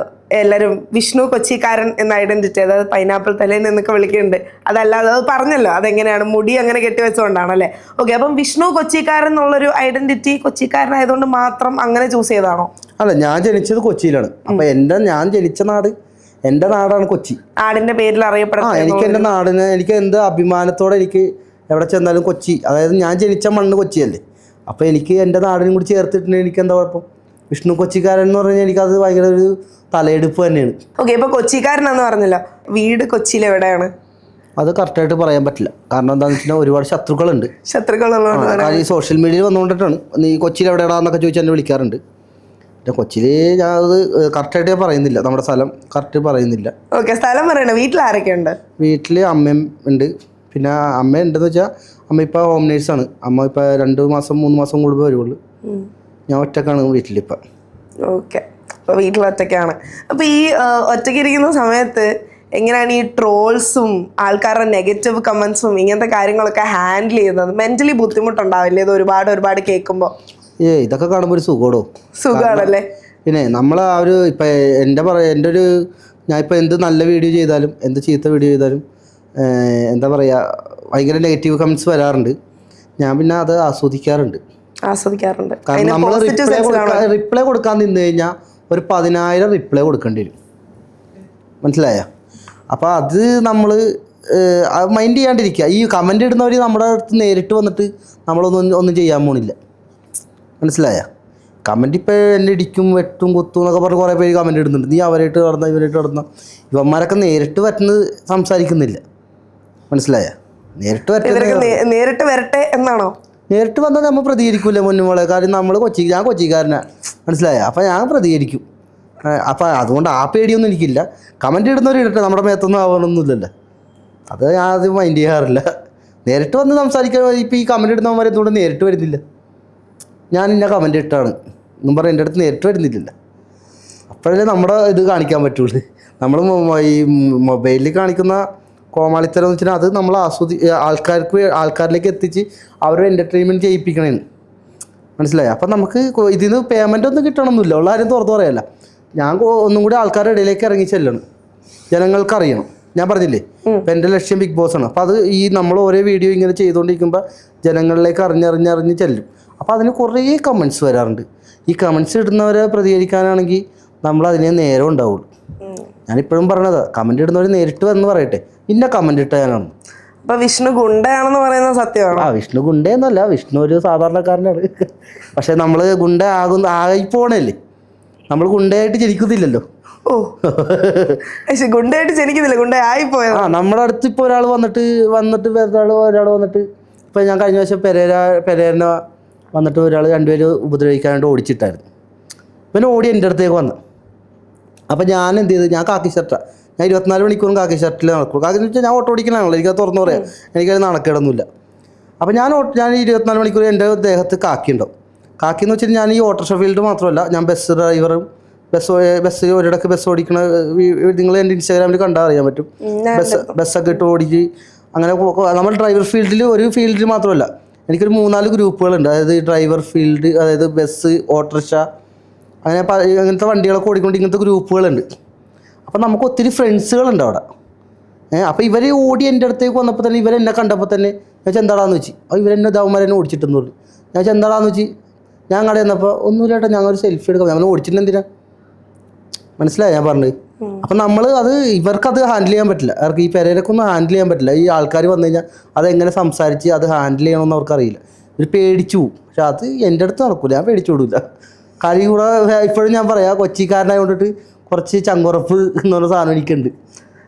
എല്ലാവരും വിഷ്ണു കൊച്ചിക്കാരൻ എന്ന ഐഡന്റിറ്റി, അതായത് പൈനാപ്പിൾ തലേന്ന് എന്നൊക്കെ വിളിക്കുന്നുണ്ട്. അതല്ലാതെ അത് പറഞ്ഞല്ലോ അതെങ്ങനെയാണ്, മുടി അങ്ങനെ കെട്ടിവെച്ചുകൊണ്ടാണ് അല്ലേ? ഓക്കെ, അപ്പം വിഷ്ണു കൊച്ചിക്കാരൻ എന്നുള്ളൊരു ഐഡന്റിറ്റി കൊച്ചിക്കാരനായതുകൊണ്ട് മാത്രം അങ്ങനെ ചൂസ് ചെയ്തതാണോ? അല്ല, ഞാൻ ജനിച്ചത് കൊച്ചിയിലാണ്. അപ്പം ഞാൻ ജനിച്ച നാട്, എൻ്റെ നാടാണ് കൊച്ചി. നാടിന്റെ പേരിൽ അറിയപ്പെടുന്നത്. എനിക്ക് എൻ്റെ നാടിന് എനിക്ക് എന്ത് അഭിമാനത്തോടെ എനിക്ക് എവിടെ ചെന്നാലും കൊച്ചി, അതായത് ഞാൻ ജനിച്ച മണ്ണ് കൊച്ചിയല്ലേ. അപ്പോൾ എനിക്ക് എൻ്റെ നാടിനും കൂടി ചേർത്തിട്ടുണ്ടെങ്കിൽ എനിക്ക് എന്താ കുഴപ്പം? വിഷ്ണു കൊച്ചിക്കാരൻ എന്ന് പറഞ്ഞാൽ എനിക്കത് ഭയങ്കര ഒരു തലയെടുപ്പ് തന്നെയാണ്. ഓക്കെ, ഇപ്പോൾ കൊച്ചിക്കാരനാന്ന് പറഞ്ഞല്ലോ, വീട് കൊച്ചിയിൽ എവിടെയാണ്? അത് കറക്റ്റായിട്ട് പറയാൻ പറ്റില്ല. കാരണം എന്താണെന്ന് വെച്ചാൽ ഒരുപാട് ശത്രുക്കളുണ്ട്. ശത്രുക്കളുള്ളതുകൊണ്ട് ഈ സോഷ്യൽ മീഡിയയിൽ വന്നുകൊണ്ടിട്ടാണ്. നീ കൊച്ചിയിൽ എവിടെയാണെന്നൊക്കെ ചോദിച്ചാൽ എന്നെ വിളിക്കാറുണ്ട്. പിന്നെ കൊച്ചിയിൽ ഞാൻ അത് കറക്റ്റായിട്ട് ഞാൻ പറയുന്നില്ല, നമ്മുടെ സ്ഥലം കറക്റ്റ് പറയുന്നില്ല. ഓക്കെ, സ്ഥലം പറയണേ. വീട്ടിൽ ആരൊക്കെ ഉണ്ട്? വീട്ടിൽ അമ്മയും ഉണ്ട്. പിന്നെ അമ്മ ഉണ്ടെന്ന് വെച്ചാൽ അമ്മ ഇപ്പോൾ ഹോം നേഴ്സാണ്. അമ്മ ഇപ്പോൾ 2 മാസം 3 മാസം കൂടുമ്പോൾ വരുള്ളൂ. ഞാൻ ഒറ്റക്കാണ് വീട്ടിലിപ്പം. ഓക്കെ, അപ്പോൾ വീട്ടിൽ ഒറ്റയ്ക്കാണ്. അപ്പോൾ ഈ ഒറ്റയ്ക്ക് ഇരിക്കുന്ന സമയത്ത് എങ്ങനെയാണ് ഈ ട്രോൾസും ആൾക്കാരുടെ നെഗറ്റീവ് കമൻസും ഇങ്ങനത്തെ കാര്യങ്ങളൊക്കെ ഹാൻഡിൽ ചെയ്യുന്നത്? മെൻ്റലി ബുദ്ധിമുട്ടുണ്ടാവില്ലേ ഇത് ഒരുപാട് കേൾക്കുമ്പോൾ? ഇതൊക്കെ കാണുമ്പോൾ ഒരു സുഖമാണല്ലേ? പിന്നെ നമ്മൾ ആ ഒരു ഇപ്പം എൻ്റെ ഒരു ഞാനിപ്പോൾ എന്ത് നല്ല വീഡിയോ ചെയ്താലും എന്ത് ചീത്ത വീഡിയോ ചെയ്താലും എന്താ പറയുക, ഭയങ്കര നെഗറ്റീവ് കമൻറ്റ്സ് വരാറുണ്ട്. ഞാൻ പിന്നെ അത് ആസ്വദിക്കാറുണ്ട്. കാരണം നമ്മൾ റിപ്ലൈ കൊടുക്കാൻ നിന്ന് കഴിഞ്ഞാൽ ഒരു 10,000 റിപ്ലൈ കൊടുക്കേണ്ടി വരും. മനസ്സിലായ? അപ്പോൾ അത് നമ്മൾ മൈൻഡ് ചെയ്യാണ്ടിരിക്കുക. ഈ കമൻ്റ് ഇടുന്നവർ നമ്മുടെ അടുത്ത് നേരിട്ട് വന്നിട്ട് ഒന്നും ചെയ്യാൻ പോണില്ല. മനസ്സിലായ? കമൻറ്റ് ഇപ്പോൾ എന്നെ ഇടിക്കും വെട്ടും കുത്തും എന്നൊക്കെ പറഞ്ഞ് കുറേ പേര് കമൻറ്റ് ഇടുന്നുണ്ട്. നീ അവരായിട്ട് നടന്ന ഇവരായിട്ട് നടന്ന ഇവന്മാരൊക്കെ നേരിട്ട് പറ്റുന്നത് സംസാരിക്കുന്നില്ല. മനസ്സിലായ? നേരിട്ട് വരട്ടെ എന്നാണോ? നേരിട്ട് വന്നാൽ നമ്മൾ പ്രതികരിക്കൂലേ മുന്നുമോളെ? കാര്യം നമ്മൾ ഞാൻ കൊച്ചിക്കാരനാണ്. മനസ്സിലായ? അപ്പോൾ ഞാൻ പ്രതികരിക്കും. അപ്പോൾ അതുകൊണ്ട് ആ പേടിയൊന്നും എനിക്കില്ല. കമൻറ്റ് ഇടുന്നവർ ഇടട്ടെ, നമ്മുടെ മേത്തൊന്നും ആവണമെന്നില്ലല്ലോ. അത് ഞാൻ അത് മൈൻഡ് ചെയ്യാറില്ല. നേരിട്ട് വന്ന് സംസാരിക്കാൻ. ഇപ്പോൾ ഈ കമൻറ്റ് ഇടുന്നവന്മാർ എന്തുകൊണ്ട് നേരിട്ട് വരുന്നില്ല? ഞാൻ ഇന്ന കമൻറ്റ് ഇട്ടാണ് എന്നും പറഞ്ഞ് എൻ്റെ അടുത്ത് നേരിട്ട് വരുന്നില്ലല്ലോ. അപ്പോഴല്ലേ നമ്മുടെ ഇത് കാണിക്കാൻ പറ്റുള്ളൂ. നമ്മൾ ഈ മൊബൈലിൽ കാണിക്കുന്ന കോമാളിത്തരം എന്ന് വെച്ചാൽ അത് നമ്മൾ ആൾക്കാരിലേക്ക് എത്തിച്ച് അവരുടെ എൻ്റർടൈൻമെൻറ്റ് ചെയ്യിപ്പിക്കണേന്ന്. മനസ്സിലായി? അപ്പം നമുക്ക് ഇതിൽ നിന്ന് പേയ്മെൻ്റ് ഒന്നും കിട്ടണമെന്നില്ല. ഉള്ള കാര്യം തുറന്നു പറയല്ല. ഞാൻ ഒന്നും കൂടി ആൾക്കാരുടെ ഇടയിലേക്ക് ഇറങ്ങി ചെല്ലണം, ജനങ്ങൾക്ക് അറിയണം. ഞാൻ പറഞ്ഞില്ലേ ഇപ്പം എൻ്റെ ലക്ഷ്യം ബിഗ് ബോസ് ആണ്. അപ്പോൾ അത് ഈ നമ്മൾ ഓരോ വീഡിയോ ഇങ്ങനെ ചെയ്തുകൊണ്ടിരിക്കുമ്പോൾ ജനങ്ങളിലേക്ക് അറിഞ്ഞറിഞ്ഞ് ചെല്ലും. അപ്പോൾ അതിന് കുറേ കമൻറ്റ്സ് വരാറുണ്ട്. ഈ കമൻറ്റ്സ് ഇടുന്നവരെ പ്രതികരിക്കാനാണെങ്കിൽ നമ്മൾ അതിനെ നേരം ഉണ്ടാവുള്ളൂ. ഞാനിപ്പോഴും പറഞ്ഞത് കമൻറ്റ് ഇടുന്നവർ നേരിട്ട് വന്ന് പറയട്ടെ, ഇന്ന കമൻറ്റ് ഇട്ടാനാണ്. അപ്പോൾ വിഷ്ണു ഗുണ്ടയാണെന്ന് പറയുന്നത് സത്യമാണ്? വിഷ്ണു ഗുണ്ടയെന്നല്ല, വിഷ്ണു ഒരു സാധാരണക്കാരനാണ്. പക്ഷെ നമ്മൾ ആയിപ്പോണല്ലേ, നമ്മൾ ഗുണ്ടയായിട്ട് ജനിക്കുന്നില്ലല്ലോ. ഗുണ്ടയായിട്ട് ജനിക്കുന്നില്ല, ഗുണ്ടയായിപ്പോയത്. നമ്മുടെ അടുത്ത് ഇപ്പോൾ ഒരാൾ വന്നിട്ട് ഒരാൾ വന്നിട്ട് ഇപ്പം ഞാൻ കഴിഞ്ഞ വർഷം പെരേരനെ വന്നിട്ട് ഒരാൾ 2 പേര് ഉപദ്രവിക്കാനായിട്ട് ഓടിച്ചിട്ടായിരുന്നു. പിന്നെ ഓടി എൻ്റെ അടുത്തേക്ക് വന്നു. അപ്പോൾ ഞാൻ എന്ത് ചെയ്തു? ഞാൻ കാക്കി ഷർട്ടാണ്. ഞാൻ 24 മണിക്കൂറും കാക്കി ഷർട്ടിൽ നടക്കും. കാക്കി എന്ന് വെച്ചാൽ ഞാൻ ഓട്ടോ ഓടിക്കലാണല്ലോ, എനിക്കത് തുറന്നു പറയാം. എനിക്കത് നടക്കേടൊന്നുമില്ല. അപ്പോൾ ഞാൻ 24 മണിക്കൂർ എൻ്റെ ദേഹത്ത് കാക്കി ഉണ്ടാവും. കാക്കി എന്ന് വെച്ചാൽ ഞാൻ ഈ ഓട്ടോറിക്ഷ ഫീൽഡ് മാത്രമല്ല, ഞാൻ ബസ് ഡ്രൈവറും ബസ് ഒരിടക്ക് ബസ് ഓടിക്കണ നിങ്ങൾ എൻ്റെ ഇൻസ്റ്റാഗ്രാമിൽ കണ്ടാൽ അറിയാൻ പറ്റും. ബസ്സൊക്കെ ഇട്ട് ഓടിച്ച് അങ്ങനെ നമ്മൾ ഡ്രൈവർ ഫീൽഡിൽ ഒരു ഫീൽഡിൽ മാത്രമല്ല, എനിക്കൊരു 3-4 ഗ്രൂപ്പുകളുണ്ട്. അതായത് ഡ്രൈവർ ഫീൽഡ്, അതായത് ബസ്, ഓട്ടോറിക്ഷ, അങ്ങനത്തെ വണ്ടികളൊക്കെ ഓടിക്കൊണ്ട് ഇങ്ങനത്തെ ഗ്രൂപ്പുകളുണ്ട്. അപ്പോൾ നമുക്ക് ഒത്തിരി ഫ്രണ്ട്സുകളുണ്ട് അവിടെ. അപ്പോൾ ഇവർ ഓടി എൻ്റെ അടുത്തേക്ക് വന്നപ്പോൾ തന്നെ ഇവരെന്നെ കണ്ടപ്പോൾ തന്നെ ഞാൻ വെച്ചാൽ എന്താടാന്ന് വെച്ച്, അപ്പോൾ ഇവരെന്നെ ദവന്മാരെന്നെ ഓടിച്ചിട്ടെന്നുള്ളൂ. ഞാൻ വെച്ചാൽ എന്താടാന്ന് വെച്ച്, ഞാൻ കട ചെന്നപ്പോൾ ഒന്നുമില്ല ചേട്ടാ, ഞങ്ങളൊരു സെൽഫി എടുക്കാം, ഞങ്ങൾ ഓടിച്ചിട്ടെന്തിനാ? മനസ്സിലായി ഞാൻ പറഞ്ഞത്? അപ്പം നമ്മൾ അത് ഇവർക്കത് ഹാൻഡിൽ ചെയ്യാൻ പറ്റില്ല. അവർക്ക് ഈ പെരേരൊക്കെ ഒന്നും ഹാൻഡിൽ ചെയ്യാൻ പറ്റില്ല. ഈ ആൾക്കാർ വന്നു കഴിഞ്ഞാൽ അതെങ്ങനെ സംസാരിച്ച് അത് ഹാൻഡിൽ ചെയ്യണമെന്ന് അവർക്കറിയില്ല. ഇവർ പേടിച്ചു പോകും. പക്ഷെ അത് എൻ്റെ അടുത്ത് നടക്കില്ല, ഞാൻ പേടിച്ചു വിടില്ല. കാര്യം കൂടെ ഇപ്പോഴും ഞാൻ പറയാം, കൊച്ചിക്കാരനായതുകൊണ്ടിട്ട് കുറച്ച് ചങ്കുറപ്പ് എന്ന് പറഞ്ഞ സാധനം എനിക്കുണ്ട്.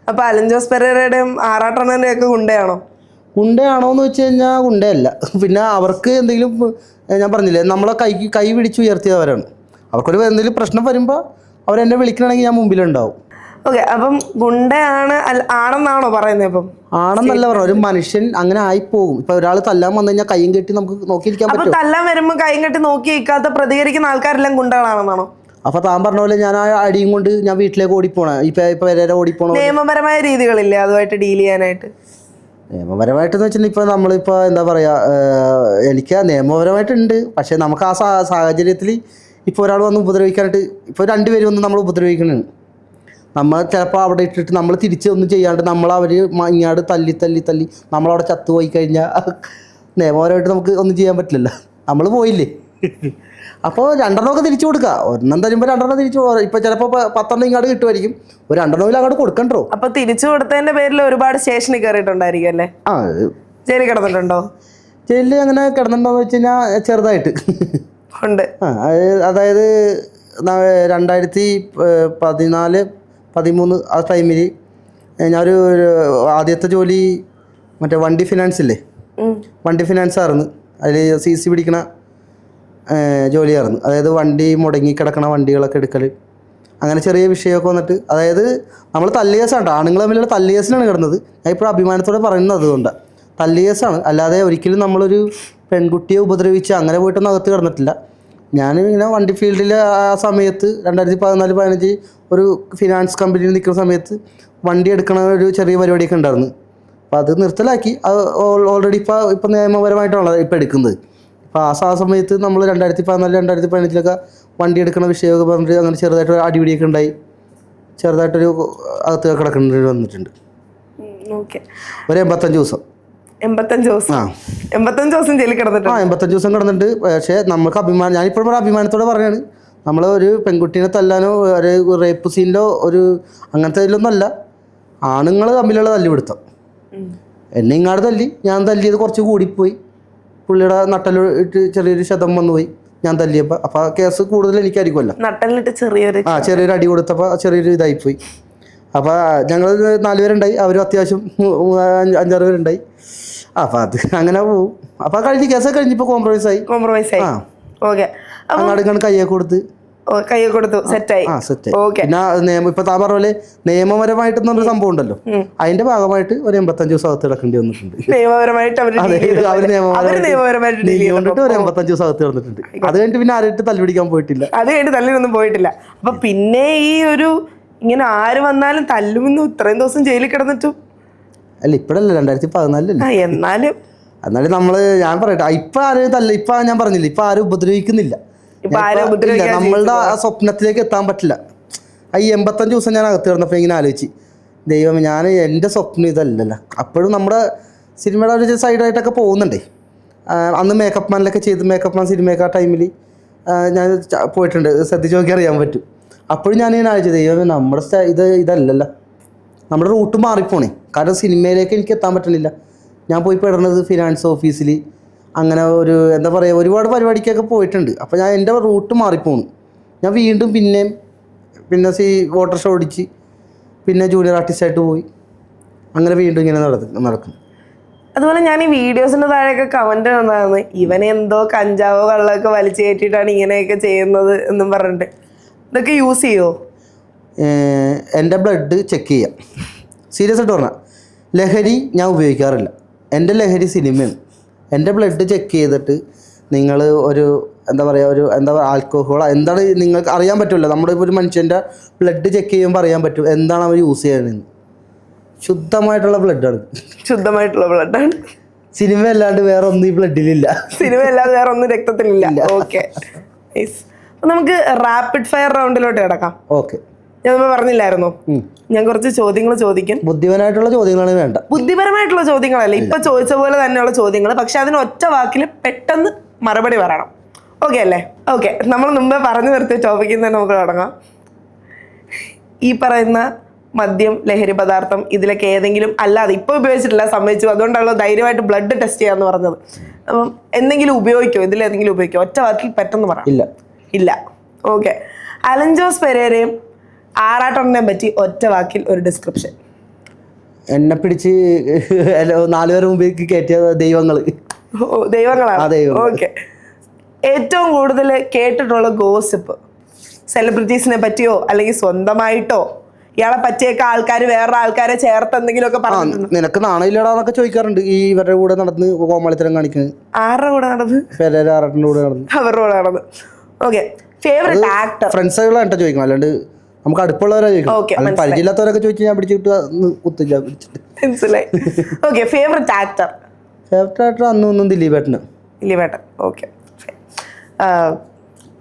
അപ്പോൾ അലൻ ജോസ് പെരേരയുടെയും ആറാട്ടണ്ണൻ്റെയും ഒക്കെ ഗുണ്ടയാണോ? ഗുണ്ടയാണോ എന്ന് വെച്ച് കഴിഞ്ഞാൽ ഗുണ്ടയല്ല. പിന്നെ അവർക്ക് എന്തെങ്കിലും, ഞാൻ പറഞ്ഞില്ലേ, നമ്മളെ കൈ പിടിച്ച് ഉയർത്തിയവരാണ്. അവർക്കൊരു എന്തെങ്കിലും പ്രശ്നം വരുമ്പോൾ അവരെന്നെ വിളിക്കണമെങ്കിൽ ഞാൻ മുമ്പിലുണ്ടാവും. ഓക്കെ, അപ്പം ഗുണ്ടയാണ് ആണെന്നാണോ പറയുന്നത്? ഇപ്പം ആണെന്നല്ല പറഞ്ഞു, ഒരു മനുഷ്യൻ അങ്ങനെ ആയിപ്പോകും. ഇപ്പൊ ഒരാൾ തല്ലാൻ വന്നു കഴിഞ്ഞാൽ കൈയും കെട്ടി നമുക്ക് നോക്കിയിരിക്കാൻ പറ്റും. തല്ലാൻ വരുമ്പോൾ കൈയും കെട്ടി നോക്കി നിൽക്കാത്ത പ്രതികരിക്കുന്ന ആൾക്കാരെല്ലാം ഗുണ്ടകളാണെന്നാണോ? അപ്പോൾ താൻ പറഞ്ഞ പോലെ ഞാൻ ആ അടിയും കൊണ്ട് ഞാൻ വീട്ടിലേക്ക് ഓടിപ്പോണേ, ഇപ്പം വരെ ഓടിപ്പോണ. നിയമപരമായ രീതികളില്ലേ അതുമായിട്ട് ഡീൽ ചെയ്യാനായിട്ട്? നിയമപരമായിട്ടെന്ന് വെച്ചിട്ടുണ്ടെങ്കിൽ ഇപ്പോൾ നമ്മളിപ്പോൾ എന്താ പറയുക, എനിക്ക് നിയമപരമായിട്ടുണ്ട്. പക്ഷേ നമുക്ക് ആ സാഹചര്യത്തിൽ ഇപ്പോൾ ഒരാൾ വന്ന് ഉപദ്രവിക്കാനായിട്ട്, ഇപ്പോൾ രണ്ടുപേരും വന്ന് നമ്മൾ ഉപദ്രവിക്കണതാണ്. നമ്മൾ ചിലപ്പോൾ അവിടെ ഇട്ടിട്ട് നമ്മൾ തിരിച്ച് ഒന്നും ചെയ്യാണ്ട് അവർ ഇങ്ങാട് തല്ലി നമ്മളവിടെ ചത്തുപോയി കഴിഞ്ഞാൽ നിയമപരമായിട്ട് നമുക്ക് ഒന്നും ചെയ്യാൻ പറ്റില്ലല്ലോ, നമ്മൾ പോയില്ലേ. അപ്പോൾ 2 തിരിച്ചു കൊടുക്കുക. ഒരെണ്ണം തരുമ്പോൾ 2 തിരിച്ചു പോകാം. ഇപ്പോൾ ചിലപ്പോൾ 10 ഇങ്ങോട്ട് കിട്ടുമായിരിക്കും, ഒരു 2 അങ്ങോട്ട് കൊടുക്കണ്ടോ. അപ്പോൾ തിരിച്ചു കൊടുത്തതിൻ്റെ പേരിൽ ഒരുപാട് സ്റ്റേഷനിൽ കയറിയിട്ടുണ്ടായിരിക്കും അല്ലേ? ജയിലിൽ കിടന്നിട്ടുണ്ടോ? ജയിലിൽ അങ്ങനെ കിടന്നിട്ടുണ്ടോയെന്ന് വെച്ച് കഴിഞ്ഞാൽ ചെറുതായിട്ട് ഉണ്ട്. അതായത് 2014-13 ആ ടൈമിൽ ഞാനൊരു ആദ്യത്തെ ജോലി മറ്റേ വണ്ടി ഫിനാൻസ് ഇല്ലേ, വണ്ടി ഫിനാൻസ് ആയിരുന്നു. അതിൽ CC പിടിക്കണ ജോലിയായിരുന്നു. അതായത് വണ്ടി മുടങ്ങി കിടക്കണ വണ്ടികളൊക്കെ എടുക്കൽ, അങ്ങനെ ചെറിയ വിഷയമൊക്കെ വന്നിട്ട്, അതായത് നമ്മൾ തല്ലിയേസാണ്, ആണുങ്ങൾ തമ്മിലുള്ള തല്ലിയേസിനാണ് കിടന്നത്. ഞാൻ ഇപ്പോൾ അഭിമാനത്തോടെ പറയുന്നത് അതുകൊണ്ടാണ്, തല്ലിയേസാണ്. അല്ലാതെ ഒരിക്കലും നമ്മളൊരു പെൺകുട്ടിയെ ഉപദ്രവിച്ച് അങ്ങനെ പോയിട്ടൊന്നും അകത്ത് കിടന്നിട്ടില്ല. ഞാനിങ്ങനെ വണ്ടി ഫീൽഡിൽ ആ സമയത്ത് 2014-15 ഒരു ഫിനാൻസ് കമ്പനിയിൽ നിൽക്കുന്ന സമയത്ത് വണ്ടി എടുക്കണ ഒരു ചെറിയ പരിപാടിയൊക്കെ ഉണ്ടായിരുന്നു. അപ്പോൾ അത് നിർത്തലാക്കി. അത് ഓൾറെഡി ഇപ്പോൾ നിയമപരമായിട്ടാണ് ഇപ്പോൾ എടുക്കുന്നത്. അപ്പോൾ ആ സമയത്ത് നമ്മൾ 2014-2015 വണ്ടി എടുക്കുന്ന വിഷയമൊക്കെ പറഞ്ഞിട്ട് അങ്ങനെ ചെറുതായിട്ട് അടിപിടിയൊക്കെ ഉണ്ടായി, ചെറുതായിട്ടൊരു അകത്ത് കിടക്കേണ്ടി വന്നിട്ടുണ്ട്. ഒരു 85 ദിവസം. 85 ദിവസം ജയിലിൽ കിടന്നിട്ട്? 85 ദിവസം കിടന്നിട്ട്. പക്ഷേ നമുക്ക് ഞാനിപ്പോഴും അഭിമാനത്തോടെ പറയുകയാണ്, നമ്മൾ ഒരു പെൺകുട്ടീനെ തല്ലാനോ ഒരു റേപ്പ് സീനിലോ ഒരു അങ്ങനത്തെ ഇതിലൊന്നും അല്ല, ആണുങ്ങൾ തമ്മിലുള്ള തല്ലിപിടുത്തം. എന്നെ ഇങ്ങാട് തല്ലി, ഞാൻ തല്ലിയത് കുറച്ച് കൂടിപ്പോയി, പുള്ളിയുടെ നട്ടലിട്ട് ചെറിയൊരു ക്ഷതം വന്നുപോയി ഞാൻ തല്ലിയപ്പോൾ. അപ്പോൾ ആ കേസ് കൂടുതൽ എനിക്കായിരിക്കുമല്ലോ, നട്ടലിട്ട് ചെറിയൊരു അടി കൊടുത്തപ്പോൾ ചെറിയൊരു ഇതായിപ്പോയി. അപ്പോൾ ഞങ്ങൾ 4 പേരുണ്ടായി, അവരും അത്യാവശ്യം 5-6 പേരുണ്ടായി. അപ്പോൾ അത് അങ്ങനെ പോവും. അപ്പോൾ കഴിഞ്ഞ് കേസൊക്കെ കഴിഞ്ഞപ്പോൾ കോംപ്രമൈസ് ആയി. ഓക്കെ, അങ്ങോട്ട് കയ്യെ കൊടുത്തു സെറ്റായി. പിന്നെ ഇപ്പൊ താൻ പറഞ്ഞ പോലെ നിയമപരമായിട്ടൊന്നൊരു സംഭവം ഉണ്ടല്ലോ, അതിന്റെ ഭാഗമായിട്ട് ഒരു 85 ദിവസം അകത്ത് കിടക്കേണ്ടി വന്നിട്ടുണ്ട്. കൊണ്ടിട്ട് ഒരു 85 ദിവസം അകത്ത് കിടന്നിട്ടുണ്ട്. അത് കഴിഞ്ഞിട്ട് പിന്നെ ആരായിട്ട് തല്ലുപിടിക്കാൻ പോയിട്ടില്ല, തല്ലിനൊന്നും പോയിട്ടില്ല. അപ്പൊ പിന്നെ ഈ ഒരു ഇങ്ങനെ ആര് വന്നാലും തല്ലുമെന്ന് ഇത്രയും ദിവസം ജയിലിൽ കിടന്നിട്ടും അല്ല, ഇപ്പഴല്ല 2014. എന്നാലും നമ്മള് ഞാൻ പറയട്ടെ, ഇപ്പൊ ആരും ഇപ്പൊ ഞാൻ പറഞ്ഞില്ല, ഇപ്പൊ ആരും ഉപദ്രവിക്കുന്നില്ല. നമ്മളുടെ ആ സ്വപ്നത്തിലേക്ക് എത്താൻ പറ്റില്ല. ഈ 85 ദിവസം ഞാൻ അകത്ത് കിടന്നപ്പോൾ ഇങ്ങനെ ആലോചിച്ച്, ദൈവം, എൻ്റെ സ്വപ്നം ഇതല്ലല്ലോ. അപ്പോഴും നമ്മുടെ സിനിമയുടെ ഒരു സൈഡായിട്ടൊക്കെ പോകുന്നുണ്ടേ. അന്ന് മേക്കപ്പ് മാനിലൊക്കെ ചെയ്ത്, മേക്കപ്പ് മാൻ സിനിമയൊക്കെ ആ ടൈമിൽ ഞാൻ പോയിട്ടുണ്ട്, ശ്രദ്ധിച്ച് നോക്കി അറിയാൻ പറ്റും. അപ്പോഴും ഞാനിങ്ങനെ ആലോചിച്ചു, ദൈവം, നമ്മുടെ ഇതല്ലല്ലോ, നമ്മുടെ റൂട്ട് മാറിപ്പോണേ. കാരണം സിനിമയിലേക്ക് എനിക്ക് എത്താൻ പറ്റണില്ല. ഞാൻ പോയി പെടുന്നത് ഫിനാൻസ് ഓഫീസിൽ, അങ്ങനെ ഒരു എന്താ പറയുക, ഒരുപാട് പരിപാടിക്കൊക്കെ പോയിട്ടുണ്ട്. അപ്പോൾ എൻ്റെ റൂട്ട് മാറിപ്പോണു. ഞാൻ വീണ്ടും പിന്നെ വാട്ടർ ഷോ ഓടിച്ച്, പിന്നെ ജൂനിയർ ആർട്ടിസ്റ്റായിട്ട് പോയി, അങ്ങനെ വീണ്ടും ഇങ്ങനെ നടക്കും. അതുപോലെ ഞാൻ ഈ വീഡിയോസിൻ്റെ താഴെയൊക്കെ കമൻറ്റ് വന്നതാണ്, ഇവനെന്തോ കഞ്ചാവോ കള്ളൊക്കെ വലിച്ചു കയറ്റിയിട്ടാണ് ഇങ്ങനെയൊക്കെ ചെയ്യുന്നത് എന്നും പറഞ്ഞിട്ട്. ഇതൊക്കെ യൂസ് ചെയ്യുമോ? എൻ്റെ ബ്ലഡ് ചെക്ക് ചെയ്യാം. സീരിയസ് ആയിട്ട് പറഞ്ഞാൽ ലഹരി ഞാൻ ഉപയോഗിക്കാറില്ല. എൻ്റെ ലഹരി സിനിമയാണ്. എൻ്റെ ബ്ലഡ് ചെക്ക് ചെയ്തിട്ട് നിങ്ങൾ ഒരു ആൽക്കഹോൾ എന്താണ് നിങ്ങൾക്ക് അറിയാൻ പറ്റുമല്ലോ. നമ്മുടെ ഇപ്പോൾ ഒരു മനുഷ്യൻ്റെ ബ്ലഡ് ചെക്ക് ചെയ്യുമ്പോൾ അറിയാൻ പറ്റും എന്താണ് അവർ യൂസ് ചെയ്യുന്നതെന്ന്. ശുദ്ധമായിട്ടുള്ള ബ്ലഡാണ്. സിനിമ അല്ലാണ്ട് വേറെ ഒന്നും ഈ ബ്ലഡിലില്ല. രക്തത്തിലില്ല. ഓക്കെ, നമുക്ക് റാപ്പിഡ് ഫയർ റൗണ്ടിലോട്ട് കിടക്കാം. ഓക്കെ, ഞാൻ പറഞ്ഞില്ലായിരുന്നോ ഞാൻ കുറച്ച് ചോദ്യങ്ങൾ ചോദിക്കും. ബുദ്ധിപരമായിട്ടുള്ള ചോദ്യങ്ങളാണ് വേണ്ട. ബുദ്ധിപരമായിട്ടുള്ള ചോദ്യങ്ങളല്ല, ഇപ്പൊ ചോദിച്ച പോലെ തന്നെയുള്ള ചോദ്യങ്ങൾ, പക്ഷെ അതിന് ഒറ്റ വാക്കിൽ പെട്ടെന്ന് മറുപടി പറയണം. ഓക്കെ അല്ലേ? ഓക്കെ, നമ്മൾ മുമ്പേ പറഞ്ഞു നിർത്തിയ ടോപ്പിക്കിൽ തന്നെ നമുക്ക് തുടങ്ങാം. ഈ പറയുന്ന മദ്യം, ലഹരി പദാർത്ഥം, ഇതിലൊക്കെ ഏതെങ്കിലും അല്ലാതെ ഇപ്പൊ ഉപയോഗിച്ചിട്ടില്ല, സമ്മതിച്ചു, അതുകൊണ്ടാണല്ലോ ധൈര്യമായിട്ട് ബ്ലഡ് ടെസ്റ്റ് ചെയ്യാന്ന് പറഞ്ഞത്. അപ്പം എന്തെങ്കിലും ഉപയോഗിക്കോ? ഇതിലേതെങ്കിലും ഉപയോഗിക്കോ? ഒറ്റ വാക്കിൽ പെട്ടെന്ന് പറയാം. ഇല്ല. ഓക്കെ, അലൻ ജോസ് പെരേരയും ആറാട്ടണ്ണനെ പറ്റി ഒറ്റ വാക്കിൽ ഒരു ഡിസ്ക്രിപ്ഷൻ. എന്നെ പിടിച്ച് 4 പേര് മുമ്പിലേക്ക് കയറ്റിയ ദൈവങ്ങളാണ്. ഓക്കെ, ഏറ്റവും കൂടുതൽ കേട്ടിട്ടുള്ള ഗോസിപ്പ്, സെലിബ്രിറ്റീസിനെ പറ്റിയോ അല്ലെങ്കിൽ സ്വന്തമായിട്ടോ, ഇയാളെ പറ്റിയൊക്കെ ആൾക്കാർ വേറെ ആൾക്കാരെ ചേർത്ത് എന്തെങ്കിലുമൊക്കെ പറഞ്ഞിട്ടുണ്ട്? നിനക്ക് നാണയില്ലടാന്നൊക്കെ ചോദിക്കാറുണ്ട്. ഈ ഇവരുടെ കൂടെ നടന്ന് കോമാളിത്തരം കാണിക്കുന്നത്. ആരുടെ കൂടെ നടന്ന്? പെരേര ആറാട്ടൻ്റെ കൂടെ നടന്ന്. അവരുടെ കൂടെ നടന്ന്. ഓക്കെ, ഫേവറേറ്റ് ആക്ടർ ഫ്രണ്ട്സുകളാണ് ചോദിക്കണം, അല്ലാണ്ട് നമുക്ക് അടുപ്പുള്ളവരാ ചോദിക്കണം. അല്ലെങ്കിൽ പരിചയമില്ലാത്തവരൊക്കെ ചോദിച്ചാൽ ഞാൻ പിടിച്ചിട്ട് കുത്തില്ല പിടിച്ചിട്ട്. മനസ്സിലായി. Okay, favourite actor? Favourite actor അന്നും ദിലീപേട്ടന്. ദിലീപേട്ടൻ. ഓക്കെ.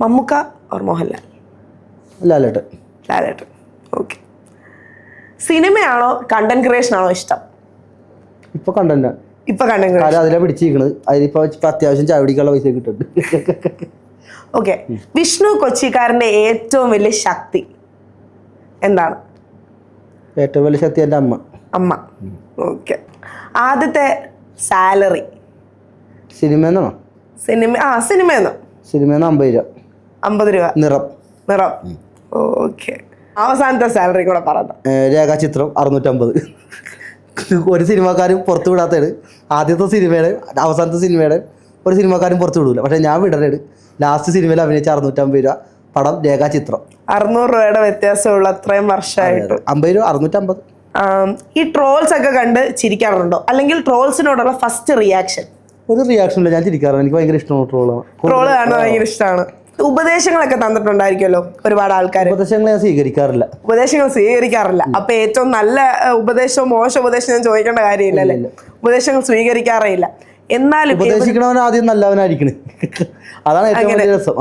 മമ്മൂക്ക ഓർ മോഹൻലാൽ? ലാലേട്ടൻ. ലാലേട്ടൻ. ഓക്കെ. സിനിമയാണോ കണ്ടന്റ് ക്രിയേഷൻ ആണോ ഇഷ്ടം? ഇപ്പൊ കണ്ടന്റ്. ഇപ്പൊ കണ്ടന്റ് ക്രിയേഷൻ. അതിലെ പിടിച്ചിരിക്കണത്, അതിലിപ്പോ അത്യാവശ്യം ചാവടിക്കുള്ള പൈസ കിട്ടുന്നുണ്ട്. ഓക്കെ. വിഷ്ണു കൊച്ചിക്കാരന്റെ ഏറ്റവും വലിയ ശക്തി എന്താണ്? ഏറ്റവും വലിയ ശക്തി എൻ്റെ അമ്മ. അമ്മ. ഓക്കെ. ആദ്യത്തെ സാലറി? സിനിമയെന്നാണോ? സിനിമയെന്നോ? സിനിമയെന്ന് 50 രൂപ. 50 രൂപ. നിറം. ഓക്കെ. അവസാനത്തെ സാലറി കൂടെ പറഞ്ഞു. രേഖാചിത്രം 650. ഒരു സിനിമാക്കാരും പുറത്തു വിടാത്തതാണ്. ആദ്യത്തെ സിനിമയുടെ അവസാനത്തെ സിനിമയുടെ ഒരു സിനിമാക്കാരും പുറത്തു വിടൂല, പക്ഷെ ഞാൻ വിടരുത്. ലാസ്റ്റ് സിനിമയിൽ അഭിനയിച്ച 650 രൂപ പടം രേഖാചിത്രം. 600 രൂപയുടെ വ്യത്യാസമുള്ള അത്രയും വർഷമായിട്ട് 50 രൂപ 650. ഈ ട്രോൾസ് ഒക്കെ കണ്ട് ചിരിക്കാറുണ്ടോ, അല്ലെങ്കിൽ ട്രോൾസിനോടുള്ള ഫസ്റ്റ് റിയാക്ഷൻ? ഒരു റിയാക്ഷൻ ഇല്ല, ഞാൻ ചിരിക്കാറുണ്ട്. എനിക്ക് ഭയങ്കര ഇഷ്ടമാണ് ട്രോള് കാണാൻ ഭയങ്കര ഇഷ്ടമാണ്. ഉപദേശങ്ങളൊക്കെ തന്നിട്ടുണ്ടായിരിക്കുമല്ലോ ഒരുപാട് ആൾക്കാർ. ഉപദേശങ്ങൾ ഞാൻ സ്വീകരിക്കാറില്ല. അപ്പൊ ഏറ്റവും നല്ല ഉപദേശവും മോശം ഉപദേശം ഞാൻ ചോദിക്കേണ്ട കാര്യമില്ലല്ലേ? ഉപദേശങ്ങൾ സ്വീകരിക്കാറേ ഇല്ല. എന്നാലും ഉപദേശിക്കണവൻ ആദ്യം നല്ലവനായിരിക്കണേ, അതാണ് ഏറ്റവും വലിയ രസം.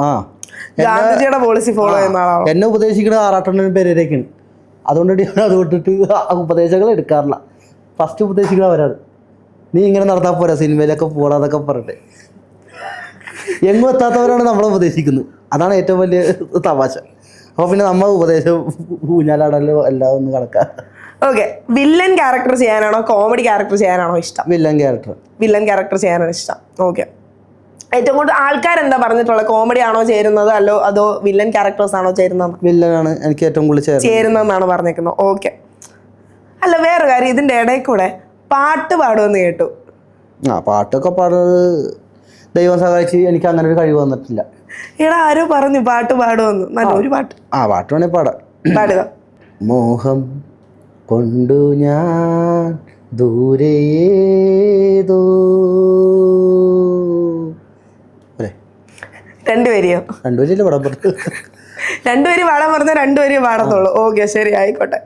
ഗാന്ധിജിയുടെ പോളിസി ഫോളോ ചെയ്യുന്ന ആളാണ്. എന്നെ ഉപദേശിക്കണ ആറാട്ടണ്ണൻ പേരേക്കാണ്. അതുകൊണ്ട് ഞാൻ അത് വിട്ടിട്ട് ഉപദേശങ്ങൾ എടുക്കാറില്ല. ഫസ്റ്റ് ഉപദേശിക്കണ അവരാണ്. നീ ഇങ്ങനെ നടത്താൻ പോരാ, സിനിമയിലൊക്കെ പോടാന്നൊക്കെ പറഞ്ഞിട്ട് എങ്ങും എത്താത്തവരാണ് നമ്മളെ ഉപദേശിക്കുന്നത്. അതാണ് ഏറ്റവും വലിയ തമാശ. അപ്പോൾ പിന്നെ നമ്മൾ ഉപദേശം ഊഞ്ഞാലാടല്ലോ എല്ലാം ഒന്ന് കണക്കാം. ഓക്കെ. വില്ലൻ ക്യാരക്ടർ ചെയ്യാനാണോ കോമഡി ക്യാരക്ടർ ചെയ്യാനാണോ ഇഷ്ടം? വില്ലൻ ക്യാരക്ടർ ചെയ്യാനാണ് ഇഷ്ടം. ഓക്കെ. ഏറ്റവും കൂടുതൽ ആൾക്കാർ എന്താ പറഞ്ഞിട്ടുള്ളത്? കോമഡി ആണോ ചേരുന്നത്, അതോ വില്ലൻ ക്യാരക്ടേഴ്സ് ആണോ ചേരുന്നത്? വില്ലനാണ് എനിക്ക് ഏറ്റവും കൂടുതൽ ചേരുന്നതെന്നാണ് പറഞ്ഞേക്കുന്നത്. ഓക്കെ. അല്ല, വേറെ കാര്യം, ഇതിന്റെ ഇടയിൽ കൂടെ പാട്ട് പാടുമെന്ന് കേട്ടു. പാട്ടൊക്കെ പാടുന്നത് ദൈവം സഹായിച്ച് എനിക്ക് അങ്ങനെ ഒരു കഴിവ് വന്നിട്ടില്ല. ആരോ പറഞ്ഞു പാട്ട് പാടുമെന്ന്. നല്ല ഒരു പാട്ട്. പാട്ട് വേണേ പാടാം. പാടുക. മോഹം കൊണ്ടു ഞാൻ ദൂരേതോ. രണ്ടുപേരെയോ? രണ്ടുപേരില്ല പാടാൻ പറഞ്ഞു. രണ്ടുപേര് പാടാൻ പറഞ്ഞാൽ രണ്ടുപേരേ പാടത്തുള്ളൂ. ഓക്കെ, ശരി, ആയിക്കോട്ടെ.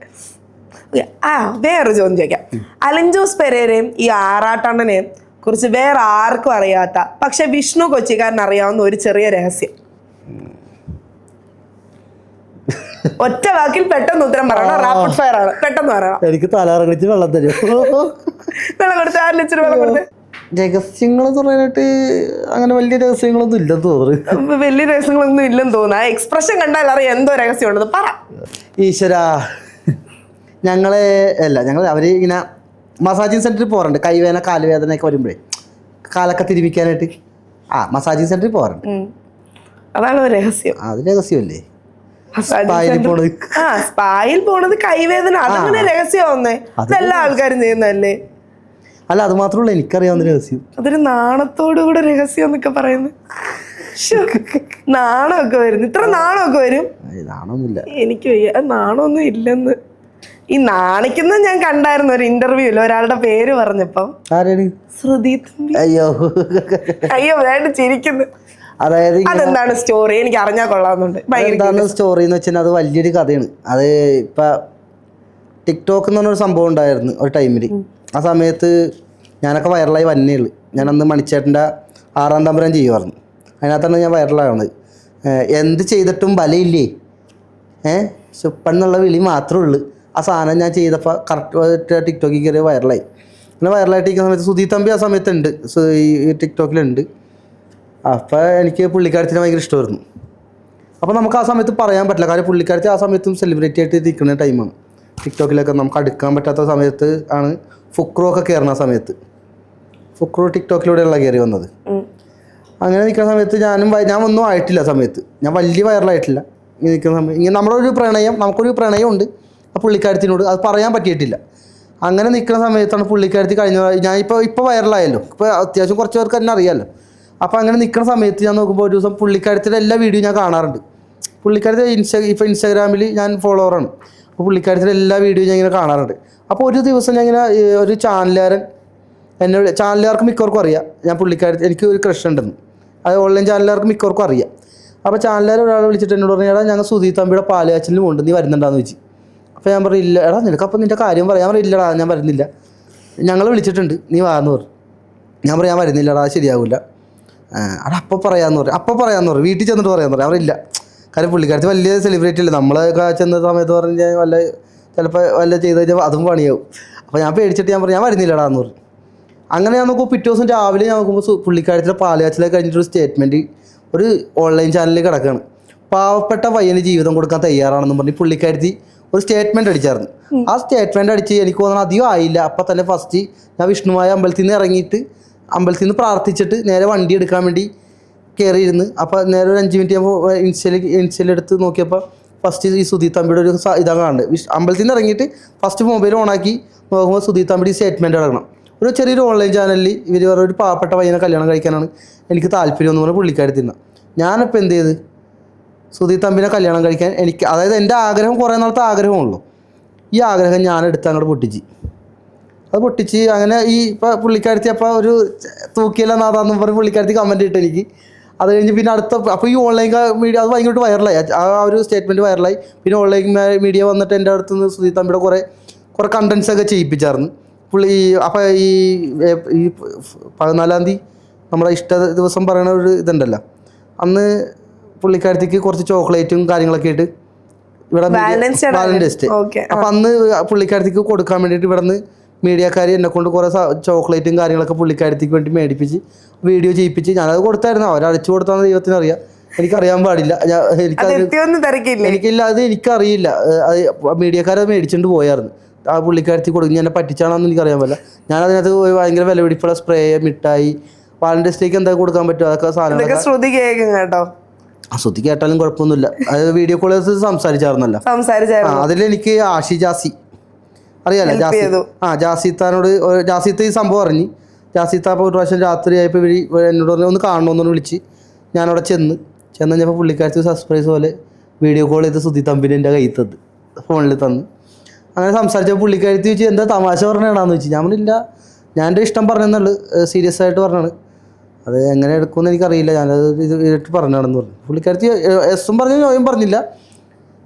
വേറൊരു ചോദ്യം ചോദിക്കാം. അലൻ ജോസ് പെരേരയും ഈ ആറാട്ടണ്ണനെയും കുറിച്ച് വേറെ ആർക്കും അറിയാത്ത, പക്ഷെ വിഷ്ണു കൊച്ചിക്കാരൻ അറിയാവുന്ന ഒരു ചെറിയ രഹസ്യം. ഒറ്റ വാക്കിൽ പെട്ടെന്ന് ഉത്തരം പറയണം. റാപ്പിഡ് ഫയർ ആണ്, പെട്ടെന്ന് പറയണം. എനിക്ക് തലകറങ്ങിച്ച് വെള്ളം തരും. വെള്ളം കൊടുത്ത് ആരിച്ചിട്ട് വെള്ളം കൊടുത്ത്. രഹസ്യങ്ങളെന്ന് പറയാനായിട്ട് അങ്ങനെ വലിയ രഹസ്യങ്ങളൊന്നും ഇല്ലെന്ന് തോന്നുന്നു. വലിയ രഹസ്യങ്ങളൊന്നും ഇല്ലെന്ന് തോന്നുന്നു. ആ എക്സ്പ്രഷൻ കണ്ടാൽ അറിയാം എന്തോ രഹസ്യം ഉണ്ടെന്ന്. പറ. ഈശ്വരാ, ഞങ്ങൾ അവർ ഇങ്ങനെ മസാജിങ് സെന്ററിൽ പോകാറുണ്ട്. കൈവേദന കാലുവേദനയൊക്കെ വരുമ്പോഴേ കാലൊക്കെ തിരുമിക്കാനായിട്ട് മസാജിങ് സെന്ററിൽ പോകാറുണ്ട്. അതാണ് രഹസ്യം. അത് രഹസ്യമല്ലേ? സ്പായിൽ പോണത് കൈവേദന, അതങ്ങനെ രഹസ്യമാവുന്നേ? അതെല്ലാ ആൾക്കാരും ചെയ്യുന്നതല്ലേ? അല്ല, അത് മാത്രമല്ല എനിക്കറിയാവുന്ന രഹസ്യം. അതൊരു നാണത്തോടുകൂടെ രഹസ്യം എന്നൊക്കെ പറയുന്നത്. നാണമൊക്കെ വരുന്നു. ഇത്ര നാണമൊക്കെ വരും? നാണമൊന്നുമില്ല എനിക്ക്. നാണമൊന്നും ഇല്ലെന്ന് ഈ നാണിക്കുന്ന ഞാൻ കണ്ടായിരുന്നു ഒരു ഇന്റർവ്യൂല് ഒരാളുടെ പേര് പറഞ്ഞപ്പം. ശ്രുതി തമ്പി. അയ്യോ വേണ്ട, ചിരിക്കുന്നു. അതായത് അതെന്താണ് സ്റ്റോറി? എനിക്ക് അറിഞ്ഞാൽ കൊള്ളാവുന്നുണ്ട്. എന്താണ് സ്റ്റോറി എന്ന് വെച്ചാൽ അത് വലിയൊരു കഥയാണ്. അത് ഇപ്പം ടിക്ടോക്ക് എന്ന് പറഞ്ഞൊരു സംഭവം ഉണ്ടായിരുന്നു ഒരു ടൈമിൽ. ആ സമയത്ത് ഞാനൊക്കെ വൈറലായി വന്നേ ഉള്ളു. ഞാനന്ന് മണിച്ചേട്ടൻ്റെ 6ാം തമ്പുരാൻ ചെയ്യുമായിരുന്നു. അതിനകത്താണ് ഞാൻ വൈറലാവുന്നത്. എന്ത് ചെയ്തിട്ടും ബലയില്ലേ, ചുപ്പന്നുള്ള വിളി മാത്രമേ ഉള്ളൂ. ആ സാധനം ഞാൻ ചെയ്തപ്പോൾ കറക്റ്റ് ടിക്ടോക്കിൽ കയറി വൈറലായി. അങ്ങനെ വൈറലായിട്ടിരിക്കുന്ന സമയത്ത് സുധി തമ്പി ആ സമയത്തുണ്ട്, ഈ ടിക്ടോക്കിലുണ്ട്. അപ്പോൾ എനിക്ക് പുള്ളിക്കാരത്തിനെ ഭയങ്കര ഇഷ്ടമായിരുന്നു. അപ്പോൾ നമുക്ക് ആ സമയത്ത് പറയാൻ പറ്റില്ല, കാരണം പുള്ളിക്കാരത്തി ആ സമയത്തും സെലിബ്രിറ്റി ആയിട്ട് ഇരിക്കുന്ന ടൈമാണ്. ടിക്ടോക്കിലൊക്കെ നമുക്ക് അടുക്കാൻ പറ്റാത്ത സമയത്ത് ആണ് ഫുക്രോ ഒക്കെ കയറുന്ന സമയത്ത്. ഫുക്രോ ടിക്ടോക്കിലൂടെയുള്ള കയറി വന്നത്. അങ്ങനെ നിൽക്കുന്ന സമയത്ത് ഞാൻ ഒന്നും ആയിട്ടില്ല. സമയത്ത് ഞാൻ വലിയ വൈറലായിട്ടില്ല. ഇങ്ങനെ നിൽക്കുന്ന സമയത്ത് ഇങ്ങനെ നമുക്കൊരു പ്രണയമുണ്ട് ആ പുള്ളിക്കാരത്തിനോട്. അത് പറയാൻ പറ്റിയിട്ടില്ല. അങ്ങനെ നിൽക്കുന്ന സമയത്താണ് പുള്ളിക്കാരത്തി ഇപ്പോൾ വൈറലായല്ലോ. ഇപ്പോൾ അത്യാവശ്യം കുറച്ച് പേർക്ക് തന്നെ അറിയാമല്ലോ. അപ്പോൾ അങ്ങനെ നിൽക്കുന്ന സമയത്ത് ഞാൻ നോക്കുമ്പോൾ ഒരു ദിവസം പുള്ളിക്കാരത്തിൻ്റെ എല്ലാ വീഡിയോ ഞാൻ കാണാറുണ്ട്. പുള്ളിക്കാരത്തി ഇപ്പോൾ ഇൻസ്റ്റാഗ്രാമിൽ ഞാൻ ഫോളോവറാണ്. അപ്പോൾ പുള്ളിക്കാരത്തിൻ്റെ എല്ലാ വീഡിയോ ഞാൻ ഇങ്ങനെ കാണാറുണ്ട്. അപ്പോൾ ഒരു ദിവസം ഞാൻ ഇങ്ങനെ ഒരു ചാനലുകാർക്ക് മിക്കവർക്കും അറിയാം ഞാൻ പുള്ളിക്കാരത്തി എനിക്ക് ഒരു ക്രഷ് ഉണ്ടെന്ന്. അത് ഓൺലൈൻ ചാനലുകാർക്ക് മിക്കവർക്കും അറിയാം. അപ്പോൾ ചാനലുകാർ ഒരാൾ വിളിച്ചിട്ട് എന്നോട് പറഞ്ഞു എടാ ഞങ്ങൾ സുധീർ തമ്പിയുടെ പാലുകാച്ചിലും ഉണ്ട്, നീ വരുന്നുണ്ടാന്ന് ചോദിച്ചു. അപ്പോൾ ഞാൻ പറഞ്ഞു ഇല്ല. എടാ നിനക്കപ്പോൾ നിൻ്റെ കാര്യം പറയാം. ഞാൻ പറഞ്ഞു ഇല്ലടാ ഞാൻ വരുന്നില്ല, ഞങ്ങൾ വിളിച്ചിട്ടുണ്ട്, നീ വാന്ന് പറഞ്ഞു. ഞാൻ പറഞ്ഞു ഞാൻ വരുന്നില്ലടാ ശരിയാവില്ല. അവിടെ അപ്പോൾ പറയാമെന്ന് പറഞ്ഞു, വീട്ടിൽ ചെന്നിട്ട് പറയാമെന്ന് പറഞ്ഞു. അവരില്ല, കാര്യം പുള്ളിക്കാരത്തി വലിയ സെലിബ്രിറ്റി അല്ലേ, നമ്മളൊക്കെ ചെന്ന സമയത്ത് പറഞ്ഞാൽ ചിലപ്പോൾ വല്ല ചെയ്ത് കഴിഞ്ഞാൽ അതും പണിയാവും. അപ്പോൾ ഞാൻ പേടിച്ചിട്ട് ഞാൻ പറഞ്ഞു ഞാൻ വരുന്നില്ലടാ എന്ന് പറഞ്ഞു. അങ്ങനെ ഞാൻ നോക്കുമ്പോൾ പിറ്റേ ദിവസം രാവിലെ ഞാൻ നോക്കുമ്പോൾ പുള്ളിക്കാരത്തിൻ്റെ പാലുകാച്ചിലൊക്കെ കഴിഞ്ഞിട്ടൊരു സ്റ്റേറ്റ്മെൻറ്റ് ഒരു ഓൺലൈൻ ചാനലിൽ കിടക്കുകയാണ്. പാവപ്പെട്ട പയ്യന് ജീവിതം കൊടുക്കാൻ തയ്യാറാണെന്ന് പറഞ്ഞ് പുള്ളിക്കാരത്തി ഒരു സ്റ്റേറ്റ്മെൻറ്റ് അടിച്ചായിരുന്നു. ആ സ്റ്റേറ്റ്മെൻറ്റ് അടിച്ച് എനിക്ക് തോന്നുന്നു അധികം ആയില്ല. അപ്പം തന്നെ ഫസ്റ്റ് ഞാൻ വിഷ്ണുമായ അമ്പലത്തിൽ നിന്ന് ഇറങ്ങിയിട്ട് അമ്പലത്തിൽ നിന്ന് പ്രാർത്ഥിച്ചിട്ട് നേരെ വണ്ടി എടുക്കാൻ വേണ്ടി കയറിയിരുന്ന്. അപ്പോൾ നേരെ ഒരു 5 മിനിറ്റ് ആകുമ്പോൾ ഇൻസ്റ്റയിലെടുത്ത് നോക്കിയപ്പോൾ ഫസ്റ്റ് ഈ സുധീർ തമ്പിയുടെ ഒരു ഇതാണ് കാണുന്നത്. അമ്പലത്തിൽ നിന്ന് ഇറങ്ങിയിട്ട് ഫസ്റ്റ് മൊബൈൽ ഓണാക്കി നോക്കുമ്പോൾ സുധീർ തമ്പിയുടെ സ്റ്റേറ്റ്മെൻറ്റ് ഇറങ്ങണം. ഒരു ചെറിയൊരു ഓൺലൈൻ ചാനലിൽ ഇവർ ഒരു പാവപ്പെട്ട പയ്യനെ കല്യാണം കഴിക്കാനാണ് എനിക്ക് താല്പര്യം എന്ന് പറഞ്ഞാൽ പുള്ളിക്കാരത്തി തിന്ന. ഞാനിപ്പോൾ എന്ത് ചെയ്ത് സുധീർ തമ്പിനെ കല്യാണം കഴിക്കാൻ എനിക്ക്, അതായത് എൻ്റെ ആഗ്രഹം കുറേ നാളത്തെ ആഗ്രഹമുള്ളൂ, ഈ ആഗ്രഹം ഞാനെടുത്ത് അങ്ങോട്ട് പൊട്ടിച്ച്. അത് പൊട്ടിച്ച് അങ്ങനെ ഈ ഇപ്പോൾ പുള്ളിക്കാരത്തി അപ്പോൾ ഒരു തൂക്കിയല്ല നാഥാന്ന് പറഞ്ഞ് പുള്ളിക്കാരത്തി കമൻറ്റ് ഇട്ട് എനിക്ക്. അത് കഴിഞ്ഞ് പിന്നെ അടുത്ത അപ്പോൾ ഈ ഓൺലൈൻ മീഡിയ അത് ഭയങ്കര വൈറലായി, ആ ഒരു സ്റ്റേറ്റ്മെൻറ്റ് വൈറലായി. പിന്നെ ഓൺലൈൻ മീഡിയ വന്നിട്ട് എൻ്റെ അടുത്ത് നിന്ന് സുധീർ തമ്പിയുടെ കുറേ കണ്ടൻസൊക്കെ ചെയ്യിപ്പിച്ചായിരുന്നു പുള്ളി. അപ്പോൾ ഈ 14-ാം തീയതി നമ്മുടെ ഇഷ്ട ദിവസം പറയുന്ന ഒരു ഇതുണ്ടല്ലോ, അന്ന് പുള്ളിക്കാരത്തിക്ക് കുറച്ച് ചോക്ലേറ്റും കാര്യങ്ങളൊക്കെ ആയിട്ട് ഇവിടെ വാലന്റൈൻസ് ഡേ. അപ്പം അന്ന് പുള്ളിക്കാരത്തിക്ക് കൊടുക്കാൻ വേണ്ടിയിട്ട് ഇവിടെ നിന്ന് മീഡിയക്കാർ എന്നെ കൊണ്ട് കുറേ ചോക്ലേറ്റും കാര്യങ്ങളൊക്കെ പുള്ളിക്കാരത്തിക്ക് വേണ്ടി മേടിപ്പിച്ച് വീഡിയോ ചെയ്യിപ്പിച്ച് ഞാനത് കൊടുത്തായിരുന്നു. അവരടിച്ചു കൊടുത്താന്ന് ദൈവത്തിനറിയാം, എനിക്കറിയാൻ പാടില്ല. എനിക്കില്ല, അത് എനിക്കറിയില്ല. അത് മീഡിയക്കാരത് മേടിച്ചുകൊണ്ട് പോയായിരുന്നു. ആ പുള്ളിക്കാരത്തി കൊടുക്കും, എന്നെ പറ്റിച്ചാണെന്ന് എനിക്കറിയാൻ പറ്റില്ല. ഞാനതിനകത്ത് ഭയങ്കര വില പിടിപ്പുള്ള സ്പ്രേ, മിഠായി, വാലന്റൈൻസ് ഡേക്ക് എന്താ കൊടുക്കാൻ പറ്റുമോ അതൊക്കെ സാധനങ്ങൾ ശ്രുതി കേട്ടാലും കുഴപ്പമൊന്നുമില്ല. അതായത് വീഡിയോ കോളിൽ സംസാരിച്ചായിരുന്നല്ലോ. അതിലെനിക്ക് ആഷി ജാസി അറിയാലോ, ജാസിത്ത ഈ സംഭവം അറിഞ്ഞ് ജാസിത്ത അപ്പോൾ ഒരു പ്രാവശ്യം രാത്രി ആയപ്പോൾ എന്നോട് ഒന്ന് കാണണമെന്നൊന്ന് വിളിച്ച് ഞാനവിടെ ചെന്ന് കഴിഞ്ഞപ്പോൾ പുള്ളിക്കാരത്തി സർപ്രൈസ് പോലെ വീഡിയോ കോൾ ചെയ്ത് സുധീർ തമ്പിനെ എൻ്റെ കയ്യിൽ തന്ന്, ഫോണിൽ തന്ന്. അങ്ങനെ സംസാരിച്ചപ്പോൾ പുള്ളിക്കാരത്തി ചോദിച്ചു എന്താ തമാശ പറഞ്ഞാണെന്ന് ചോദിച്ചു. ഞാൻ പറഞ്ഞില്ല, ഞാൻ എൻ്റെ ഇഷ്ടം പറഞ്ഞെന്നുള്ളു, സീരിയസ് ആയിട്ട് പറഞ്ഞാണ്. അത് എങ്ങനെ എടുക്കുമെന്ന് എനിക്കറിയില്ല, ഞാനത് ഇട്ട് പറഞ്ഞാണെന്ന് പറഞ്ഞു. പുള്ളിക്കാരത്തി എസും പറഞ്ഞു നോയും പറഞ്ഞില്ല.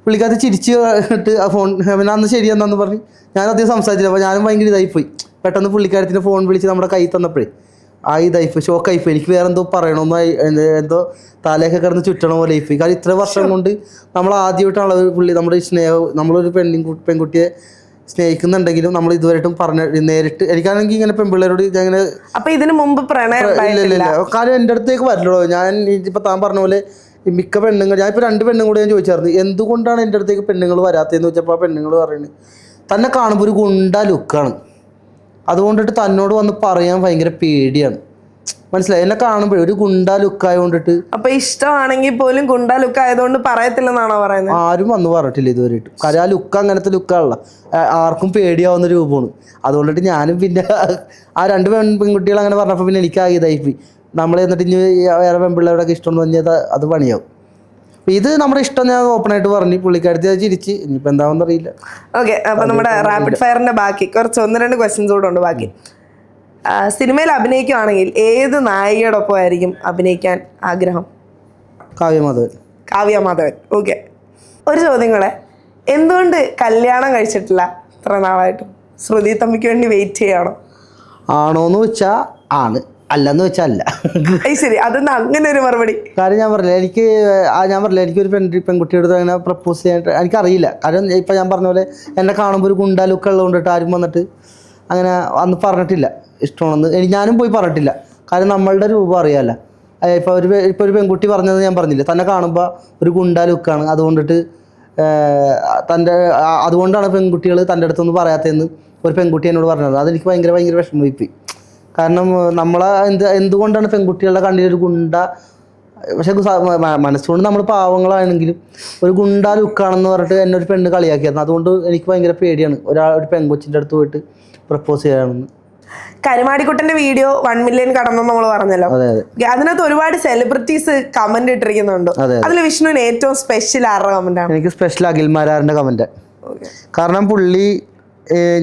പുള്ളിക്കാരത്തി ചിരിച്ച് ഇട്ട് ആ ഫോൺ പിന്നെ അന്ന് ശരിയെന്നു പറഞ്ഞ് ഞാനധികം സംസാരിച്ചില്ല. അപ്പോൾ ഞാനും ഭയങ്കര ഇതായിപ്പോയി. പെട്ടെന്ന് പുള്ളിക്കാരത്തിൻ്റെ ഫോൺ വിളിച്ച് നമ്മുടെ കൈ തന്നപ്പോഴേ ആ ഇതായിപ്പോയി, ഷോക്കായിപ്പോയി. എനിക്ക് വേറെ എന്തോ പറയണമെന്നോ എന്തോ തലയൊക്കെ കിടന്ന് ചുറ്റണ പോലെ ആയിപ്പോയി. കാരണം ഇത്ര വർഷം കൊണ്ട് നമ്മൾ ആദ്യമായിട്ടാണ് പുള്ളി നമ്മുടെ സ്നേഹം, നമ്മളൊരു പെൺകുട്ടിയെ സ്നേഹിക്കുന്നുണ്ടെങ്കിലും നമ്മൾ ഇതുവരെയായിട്ടും നേരിട്ട് എനിക്കാണെങ്കിൽ ഇങ്ങനെ പെൺപിള്ളേരോട് ഇങ്ങനെ ഇതിന് മുമ്പ് ഇല്ല. കാര്യം എൻ്റെ അടുത്തേക്ക് വരില്ലടോ. ഞാൻ ഇപ്പം താൻ പറഞ്ഞ പോലെ മിക്ക പെണ്ണുങ്ങൾ, ഞാൻ ഇപ്പോൾ 2 പെണ്ണും കൂടെ ഞാൻ ചോദിച്ചായിരുന്നു എന്തുകൊണ്ടാണ് എൻ്റെ അടുത്തേക്ക് പെണ്ണുങ്ങൾ വരാത്തതെന്ന് വെച്ചപ്പോൾ ആ പെണ്ണുങ്ങൾ പറയുന്നത് തന്നെ കാണുമ്പോൾ ഒരു ഗുണ്ട ലുക്കാണ്, അതുകൊണ്ടിട്ട് തന്നോട് വന്ന് പറയാൻ ഭയങ്കര പേടിയാണ്. മനസ്സിലായി? എന്നെ കാണുമ്പോഴേ ഒരു ഗുണ്ട ലുക്കായതുകൊണ്ടിട്ട്. അപ്പൊ ഇഷ്ടമാണെങ്കിൽ പോലും ഗുണ്ട ലുക്ക് ആയതുകൊണ്ട് പറയത്തില്ലെന്നാണോ പറയുന്നത്? ആരും വന്ന് പറഞ്ഞിട്ടില്ല ഇതുവരെയായിട്ട്. കാര്യം ആ ലുക്ക് അങ്ങനത്തെ ലുക്കാണല്ലോ, ആർക്കും പേടിയാവുന്ന രൂപമാണ്. അതുകൊണ്ടിട്ട് ഞാനും പിന്നെ ആ 2 പെൺകുട്ടികൾ അങ്ങനെ പറഞ്ഞപ്പോൾ പിന്നെ എനിക്ക് ഇതായിപ്പോയി. നമ്മൾ എന്നിട്ട് ഇനി വേറെ പെൺപിള്ളേരോടൊക്കെ ഇഷ്ടം എന്ന് പറഞ്ഞാൽ അത് പണിയാവും. ഇത് നമ്മുടെ ഇഷ്ടം ഞാൻ ഓപ്പണായിട്ട് പറഞ്ഞു. പുള്ളിക്കാരത്തി അത് ചിരിച്ച്. ഇനിയിപ്പോൾ എന്താണെന്ന് അറിയില്ല. ഓക്കെ, അപ്പോൾ നമ്മുടെ റാപ്പിഡ് ഫയറിന്റെ ബാക്കി കുറച്ച് 1-2 ക്വസ്റ്റ്യൻസ് കൂടെ ഉണ്ട് ബാക്കി. സിനിമയിൽ അഭിനയിക്കുകയാണെങ്കിൽ ഏത് നായികയോടൊപ്പം ആയിരിക്കും അഭിനയിക്കാൻ ആഗ്രഹം? കാവ്യ മാധവൻ. ഓക്കെ, ഒരു ചോദ്യം കൂടെ. എന്തുകൊണ്ട് കല്യാണം കഴിച്ചിട്ടില്ല ഇത്ര നാളായിട്ടും? ശ്രുതി തമ്പിക്ക് വേണ്ടി വെയിറ്റ് ചെയ്യണോ? ആണോന്ന് വെച്ചാൽ ആണ്, അല്ലെന്ന് വെച്ചാൽ അല്ല. ശരി, അതെന്താ അങ്ങനെ ഒരു മറുപടി? കാര്യം ഞാൻ പറഞ്ഞില്ല, എനിക്കൊരു പെൺകുട്ടിയോട് അങ്ങനെ പ്രപ്പോസ് ചെയ്യാനായിട്ട് എനിക്കറിയില്ല. കാര്യം ഇപ്പം ഞാൻ പറഞ്ഞ പോലെ എന്നെ കാണുമ്പോൾ ഒരു ഗുണ്ട ലുക്ക് ഉള്ളതുകൊണ്ടിട്ട് ആരും വന്നിട്ട് അങ്ങനെ അന്ന് പറഞ്ഞിട്ടില്ല ഇഷ്ടമാണെന്ന്. ഞാനും പോയി പറഞ്ഞിട്ടില്ല. കാര്യം നമ്മളുടെ രൂപം അറിയാമല്ലോ. ഇപ്പോൾ ഒരു പെൺകുട്ടി പറഞ്ഞത് ഞാൻ പറഞ്ഞില്ല, തന്നെ കാണുമ്പോൾ ഒരു ഗുണ്ട ലുക്കാണ്, അതുകൊണ്ടിട്ട് അതുകൊണ്ടാണ് പെൺകുട്ടികൾ തൻ്റെ അടുത്തൊന്നും പറയാത്തതെന്ന് ഒരു പെൺകുട്ടി എന്നോട് പറഞ്ഞത്. അതെനിക്ക് ഭയങ്കര വിഷമമായി. കാരണം നമ്മളെ എന്തുകൊണ്ടാണ് പെൺകുട്ടികളുടെ കണ്ണിലൊരു ഗുണ്ട, പക്ഷെ മനസ്സുകൊണ്ട് നമ്മൾ പാവങ്ങളാണെങ്കിലും ഒരു ഗുണ്ട ലുക്കാണെന്ന് പറഞ്ഞിട്ട് എന്നെ ഒരു പെണ്ണ് കളിയാക്കിയായിരുന്നു. അതുകൊണ്ട് എനിക്ക് ഭയങ്കര പേടിയാണ് ഒരു പെൺകൊച്ചിൻ്റെ അടുത്ത് പോയിട്ട് പ്രപ്പോസ് ചെയ്യാമെന്ന്. കരുമാടിക്കുട്ടന്റെ വീഡിയോ 1 മില്യൺ കടന്നു നമ്മൾ പറഞ്ഞല്ലോ. അതിനകത്ത് ഒരുപാട് സെലിബ്രിറ്റീസ് കമന്റ് ഇട്ടിരിക്കുന്നുണ്ട്. അതിൽ വിഷ്ണുവിന് ഏറ്റവും സ്പെഷ്യൽ ആരുടെ കമന്റ് ആണ്? എനിക്ക് സ്പെഷ്യൽ അഖിൽമാരാറിന്റെ കമന്റ്. കാരണം പുള്ളി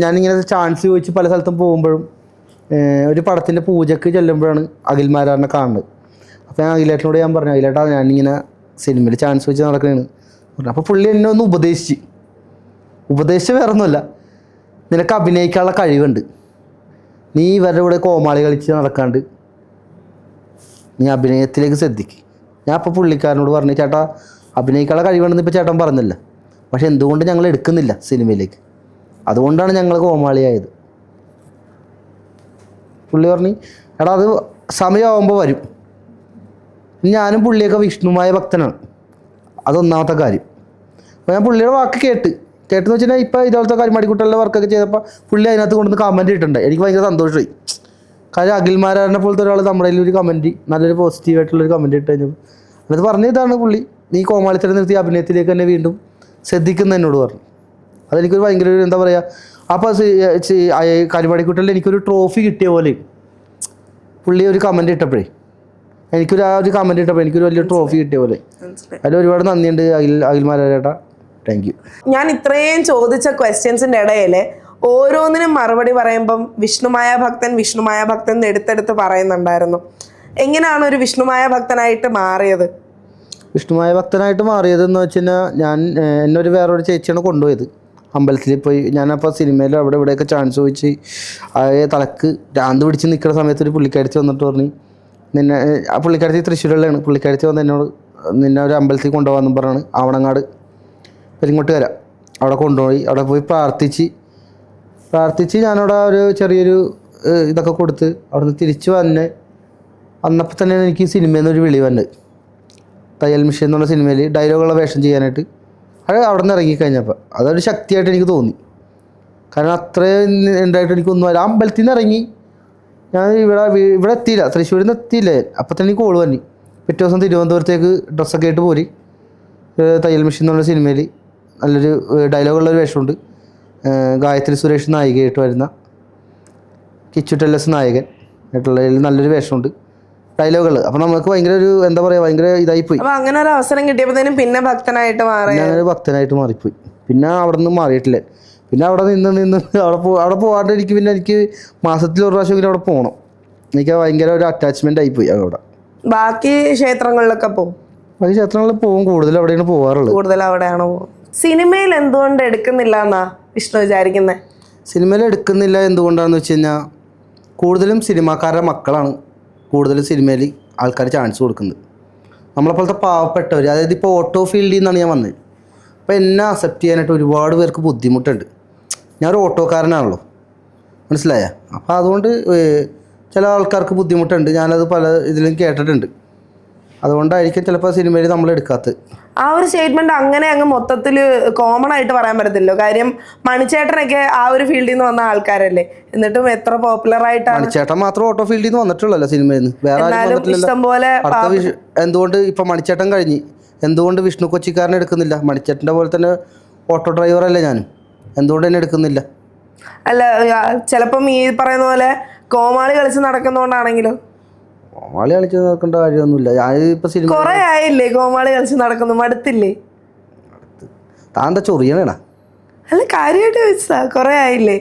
ഞാനിങ്ങനെ ചാൻസ് ചോദിച്ച് പല സ്ഥലത്തും പോകുമ്പോഴും ഒരു പടത്തിൻ്റെ പൂജയ്ക്ക് ചെല്ലുമ്പോഴാണ് അഖിൽമാരാറിനെ കാണുന്നത്. അപ്പോൾ ഞാൻ അഖിലേട്ടനോട് ഞാൻ പറഞ്ഞു, അഖിലേട്ടാ ഞാനിങ്ങനെ സിനിമയിൽ ചാൻസ് വെച്ച് നടക്കണേണ്. അപ്പോൾ പുള്ളി എന്നെ ഒന്ന് ഉപദേശിച്ച് വേറെ ഒന്നുമല്ല, നിനക്ക് അഭിനയിക്കാനുള്ള കഴിവുണ്ട്, നീ ഇവരുടെ കൂടെ കോമാളി കളിച്ച് നടക്കാണ്ട് നീ അഭിനയത്തിലേക്ക് ശ്രദ്ധിക്കും. ഞാൻ അപ്പോൾ പുള്ളിക്കാരനോട് പറഞ്ഞു, ചേട്ടാ അഭിനയിക്കാനുള്ള കഴിവുണ്ടെന്ന് ഇപ്പോൾ ചേട്ടൻ പറഞ്ഞില്ല, പക്ഷെ എന്തുകൊണ്ട് ഞങ്ങൾ എടുക്കുന്നില്ല സിനിമയിലേക്ക്, അതുകൊണ്ടാണ് ഞങ്ങൾ കോമാളിയായത്. പുള്ളി പറഞ്ഞു, എടാ അത് സമയമാകുമ്പോൾ വരും. ഞാനും പുള്ളിയൊക്കെ വിഷ്ണുമായ ഭക്തനാണ്, അതൊന്നാമത്തെ കാര്യം. അപ്പോൾ ഞാൻ പുള്ളിയുടെ വാക്ക് കേട്ടെന്ന് വെച്ചാൽ ഇപ്പോൾ ഇതുപോലത്തെ കരിമാടിക്കുട്ടലിൻ്റെ വർക്കൊക്കെ ചെയ്തപ്പോൾ പുള്ളി അതിനകത്ത് കൊണ്ടുവന്ന് കമൻറ്റ് ഇട്ടിട്ടുണ്ട്. എനിക്ക് ഭയങ്കര സന്തോഷമായി. കാര്യം അഖിൽമാരാറിനെ പോലത്തെ ഒരാൾ നമ്മുടെ ഒരു കമൻറ്റ്, നല്ലൊരു പോസിറ്റീവായിട്ടുള്ളൊരു കമൻറ്റ് ഇട്ട് കഴിഞ്ഞപ്പോൾ അത് പറഞ്ഞതാണ് പുള്ളി, നീ കോമാളിത്തരം നിർത്തി അഭിനയത്തിലേക്ക് തന്നെ വീണ്ടും ശ്രദ്ധിക്കുന്ന എന്നോട് പറഞ്ഞു. അതെനിക്കൊരു ഭയങ്കര ഒരു എന്താ പറയുക, അപ്പോൾ കരിമാടിക്കുട്ടലിൽ എനിക്കൊരു ട്രോഫി കിട്ടിയ പോലെ പുള്ളി ഒരു കമൻറ്റ് ഇട്ടപ്പോഴേ എനിക്കൊരു എനിക്കൊരു വലിയ ട്രോഫി കിട്ടിയ പോലെ. അതിൽ ഒരുപാട് നന്ദിയുണ്ട് അഖിൽമാരാരേട്ടാ, താങ്ക് യു. ഞാൻ ഇത്രയും ചോദിച്ച ക്വസ്റ്റ്യൻസിൻ്റെ ഇടയിൽ ഓരോന്നിനും മറുപടി പറയുമ്പം വിഷ്ണുമായ ഭക്തൻ എടുത്തെടുത്ത് പറയുന്നുണ്ടായിരുന്നു. എങ്ങനെയാണ് ഒരു വിഷ്ണുമായ ഭക്തനായിട്ട് മാറിയത്? വിഷ്ണുമായ ഭക്തനായിട്ട് മാറിയതെന്ന് വെച്ച് കഴിഞ്ഞാൽ എന്നൊരു വേറൊരു ചേച്ചിയാണ് കൊണ്ടുപോയത് അമ്പലത്തിൽ പോയി. ഞാനപ്പോൾ സിനിമയിൽ അവിടെ ഇവിടെയൊക്കെ ചാൻസ് ചോദിച്ച് തലക്ക് ഭ്രാന്ത് പിടിച്ച് നിൽക്കുന്ന സമയത്ത് ഒരു പുള്ളിക്കാരിച്ച് വന്നിട്ട് പറഞ്ഞു, നിന്നെ ആ പുള്ളിക്കാരിച്ച് തൃശ്ശൂരുള്ളതാണ്, പുള്ളിക്കാരിച്ച് വന്ന് എന്നോട് നിന്നെ ഒരു അമ്പലത്തിൽ കൊണ്ടുപോകാമെന്നും പറഞ്ഞാണ് ആവണങ്ങാട് പെരിങ്ങോട്ടുകര. അവിടെ കൊണ്ടുപോയി, അവിടെ പോയി പ്രാർത്ഥിച്ച് ഞാനവിടെ ഒരു ചെറിയൊരു ഇതൊക്കെ കൊടുത്ത് അവിടെ നിന്ന് തിരിച്ച് വന്നപ്പോൾ തന്നെയാണ് എനിക്ക് ഈ സിനിമയിൽ നിന്നൊരു വിളി വന്നത്. തയ്യൽ മിഷൻ എന്നുള്ള സിനിമയിൽ ഡയലോഗുള്ള വേഷം ചെയ്യാനായിട്ട് അത് അവിടെ നിന്ന് ഇറങ്ങിക്കഴിഞ്ഞപ്പോൾ അതൊരു ശക്തിയായിട്ട് എനിക്ക് തോന്നി. കാരണം അത്രയും ഉണ്ടായിട്ട് എനിക്കൊന്നും ആ അമ്പലത്തിൽ നിന്ന് ഇറങ്ങി ഞാൻ ഇവിടെ എത്തിയില്ല, തൃശ്ശൂരിൽ നിന്ന് എത്തിയില്ല. അപ്പം തന്നെ എനിക്ക് കോള് വന്നി, പിറ്റേ ദിവസം തിരുവനന്തപുരത്തേക്ക് ഡ്രസ്സൊക്കെ ആയിട്ട് പോരി തയ്യൽ മിഷൻ എന്നുള്ള സിനിമയിൽ നല്ലൊരു ഡയലോഗുള്ളൊരു വേഷമുണ്ട്. ഗായത്രി സുരേഷ് നായികയായിട്ട് വരുന്ന, കിച്ചു ടെല്ലസ് നായകൻ ആയിട്ടുള്ളതിൽ നല്ലൊരു വേഷമുണ്ട്, ഡയലോഗുകൾ. അപ്പം നമുക്ക് ഭയങ്കര ഒരു എന്താ പറയുക, ഭയങ്കര ഇതായിപ്പോയി. അങ്ങനെ ഒരു അവസരം കിട്ടിയപ്പോഴത്തേനും പിന്നെ ഭക്തനായിട്ട് മാറിപ്പോയി. പിന്നെ അവിടെ നിന്ന് മാറിയിട്ടില്ല. പിന്നെ അവിടെ നിന്ന് അവിടെ പോകാണ്ട് എനിക്ക് മാസത്തിൽ ഒരു പ്രാവശ്യം അവിടെ പോകണം. എനിക്ക് ഭയങ്കര ഒരു അറ്റാച്ച്മെൻ്റ് ആയിപ്പോയി അവിടെ. ബാക്കി ക്ഷേത്രങ്ങളിലൊക്കെ പോകും, ബാക്കി ക്ഷേത്രങ്ങളിൽ പോകും, കൂടുതൽ അവിടെയാണ് പോകാറുള്ളത്. കൂടുതൽ അവിടെയാണോ പോകും? സിനിമയിൽ എന്തുകൊണ്ട് എടുക്കുന്നില്ല എന്നാ വിഷ്ണു വിചാരിക്കുന്നത്? സിനിമയിൽ എടുക്കുന്നില്ല എന്തുകൊണ്ടാണെന്ന് വെച്ച് കഴിഞ്ഞാൽ കൂടുതലും സിനിമാക്കാരുടെ മക്കളാണ് കൂടുതലും സിനിമയിൽ ആൾക്കാർ ചാൻസ് കൊടുക്കുന്നത്. നമ്മളെപ്പോലത്തെ പാവപ്പെട്ടവർ, അതായത് ഇപ്പോൾ ഓട്ടോ ഫീൽഡിൽ നിന്നാണ് ഞാൻ വന്നത്. അപ്പോൾ എന്നെ അക്സെപ്റ്റ് ചെയ്യാനായിട്ട് ഒരുപാട് പേർക്ക് ബുദ്ധിമുട്ടുണ്ട്. ഞാനൊരു ഓട്ടോക്കാരനാണല്ലോ, മനസ്സിലായ? അപ്പോൾ അതുകൊണ്ട് ചില ആൾക്കാർക്ക് ബുദ്ധിമുട്ടുണ്ട്. ഞാനത് പല ഇതിലും കേട്ടിട്ടുണ്ട്. അതുകൊണ്ടായിരിക്കും ചിലപ്പോൾ സിനിമയിൽ നമ്മൾ എടുക്കാത്തത്. ആ ഒരു സ്റ്റേറ്റ്മെന്റ് അങ്ങനെ അങ്ങ് മൊത്തത്തിൽ കോമൺ ആയിട്ട് പറയാൻ പറ്റത്തില്ലോ. കാര്യം മണിച്ചേട്ടനൊക്കെ ആ ഒരു ഫീൽഡിൽ നിന്ന് വന്ന ആൾക്കാരല്ലേ, എന്നിട്ടും എത്ര പോപ്പുലർ ആയിട്ടാണ്. മണിച്ചേട്ടൻ മാത്രം ഓട്ടോ ഫീൽഡിൽ നിന്ന് വന്നിട്ടുള്ളല്ലോ സിനിമയിൽ നിന്ന്, വേറെ ഇഷ്ടംപോലെ. എന്തുകൊണ്ട് ഇപ്പം മണിച്ചേട്ടൻ കഴിഞ്ഞ് എന്തുകൊണ്ട് വിഷ്ണു കൊച്ചിക്കാരനെ എടുക്കുന്നില്ല? മണിച്ചേട്ടൻ്റെ പോലെ തന്നെ ഓട്ടോ ഡ്രൈവറല്ലേ ഞാനും, എന്തുകൊണ്ട് തന്നെ എടുക്കുന്നില്ല? അല്ല, ചിലപ്പം ഈ പറയുന്ന പോലെ കോമാളി കളിച്ച് നടക്കുന്നോണ്ടാണെങ്കിലും. കോമാളി കളിച്ച് നടക്കേണ്ട കാര്യമൊന്നുമില്ല. ഞാനിപ്പോൾ സിനിമ കുറെ ആയില്ലേ കോമാളി കളിച്ച് നടക്കുന്നു, മടുത്തില്ലേ? താന്താ ചൊറിയണേടാ? അല്ല, കാര്യമായിട്ട് ചോദിച്ചതാ, കുറെ ആയില്ലേ?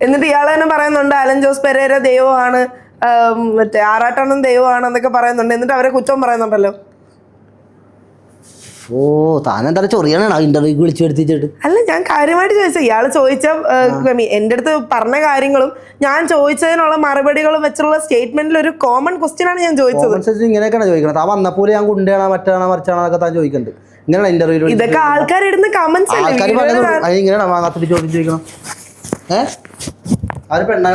എന്നിട്ട് ഇയാൾ തന്നെ പറയുന്നുണ്ട് അലൻ ജോസ് പെരേര ദൈവമാണ്, മറ്റേ ആറാട്ടണ്ണൻ ദൈവമാണ് എന്നൊക്കെ പറയുന്നുണ്ട്. എന്നിട്ട് അവരെ കുറ്റം പറയുന്നുണ്ടല്ലോ. ഓ, താനെന്താ ചൊറിയണേടാ ഇന്റർവ്യൂ വിളിച്ചു വരുത്തിച്ചിട്ട്? അല്ല, ഞാൻ കാര്യമായിട്ട് ചോദിച്ചത്. ഇയാൾ ചോദിച്ച എൻ്റെ അടുത്ത് പറഞ്ഞ കാര്യങ്ങളും ഞാൻ ചോദിച്ചതിനുള്ള മറുപടികളും വെച്ചുള്ള സ്റ്റേറ്റ്മെന്റിൽ ഒരു കോമൺ ക്വസ്റ്റ്യൻ ആണ് ഞാൻ ചോദിച്ചത്. ഇങ്ങനെയൊക്കെയാണ് ചോദിക്കുന്നത്. താൻ വന്നപ്പോൾ ഞാൻ ഗുണ്ടയാണോ മറ്റാണോ മറിച്ചാണോ താൻ ചോദിക്കുന്നുണ്ട്. ഇങ്ങനെയാണ് ഇന്റർവ്യൂ. ഇതൊക്കെ ആൾക്കാർ ഇടുന്ന കമന്റ്സ് അല്ലേ? ഇങ്ങനെയാണ് വാങ്ങാത്തൊരു ചോദ്യം ചോദിക്കണം. ആര് പെണ്ണായ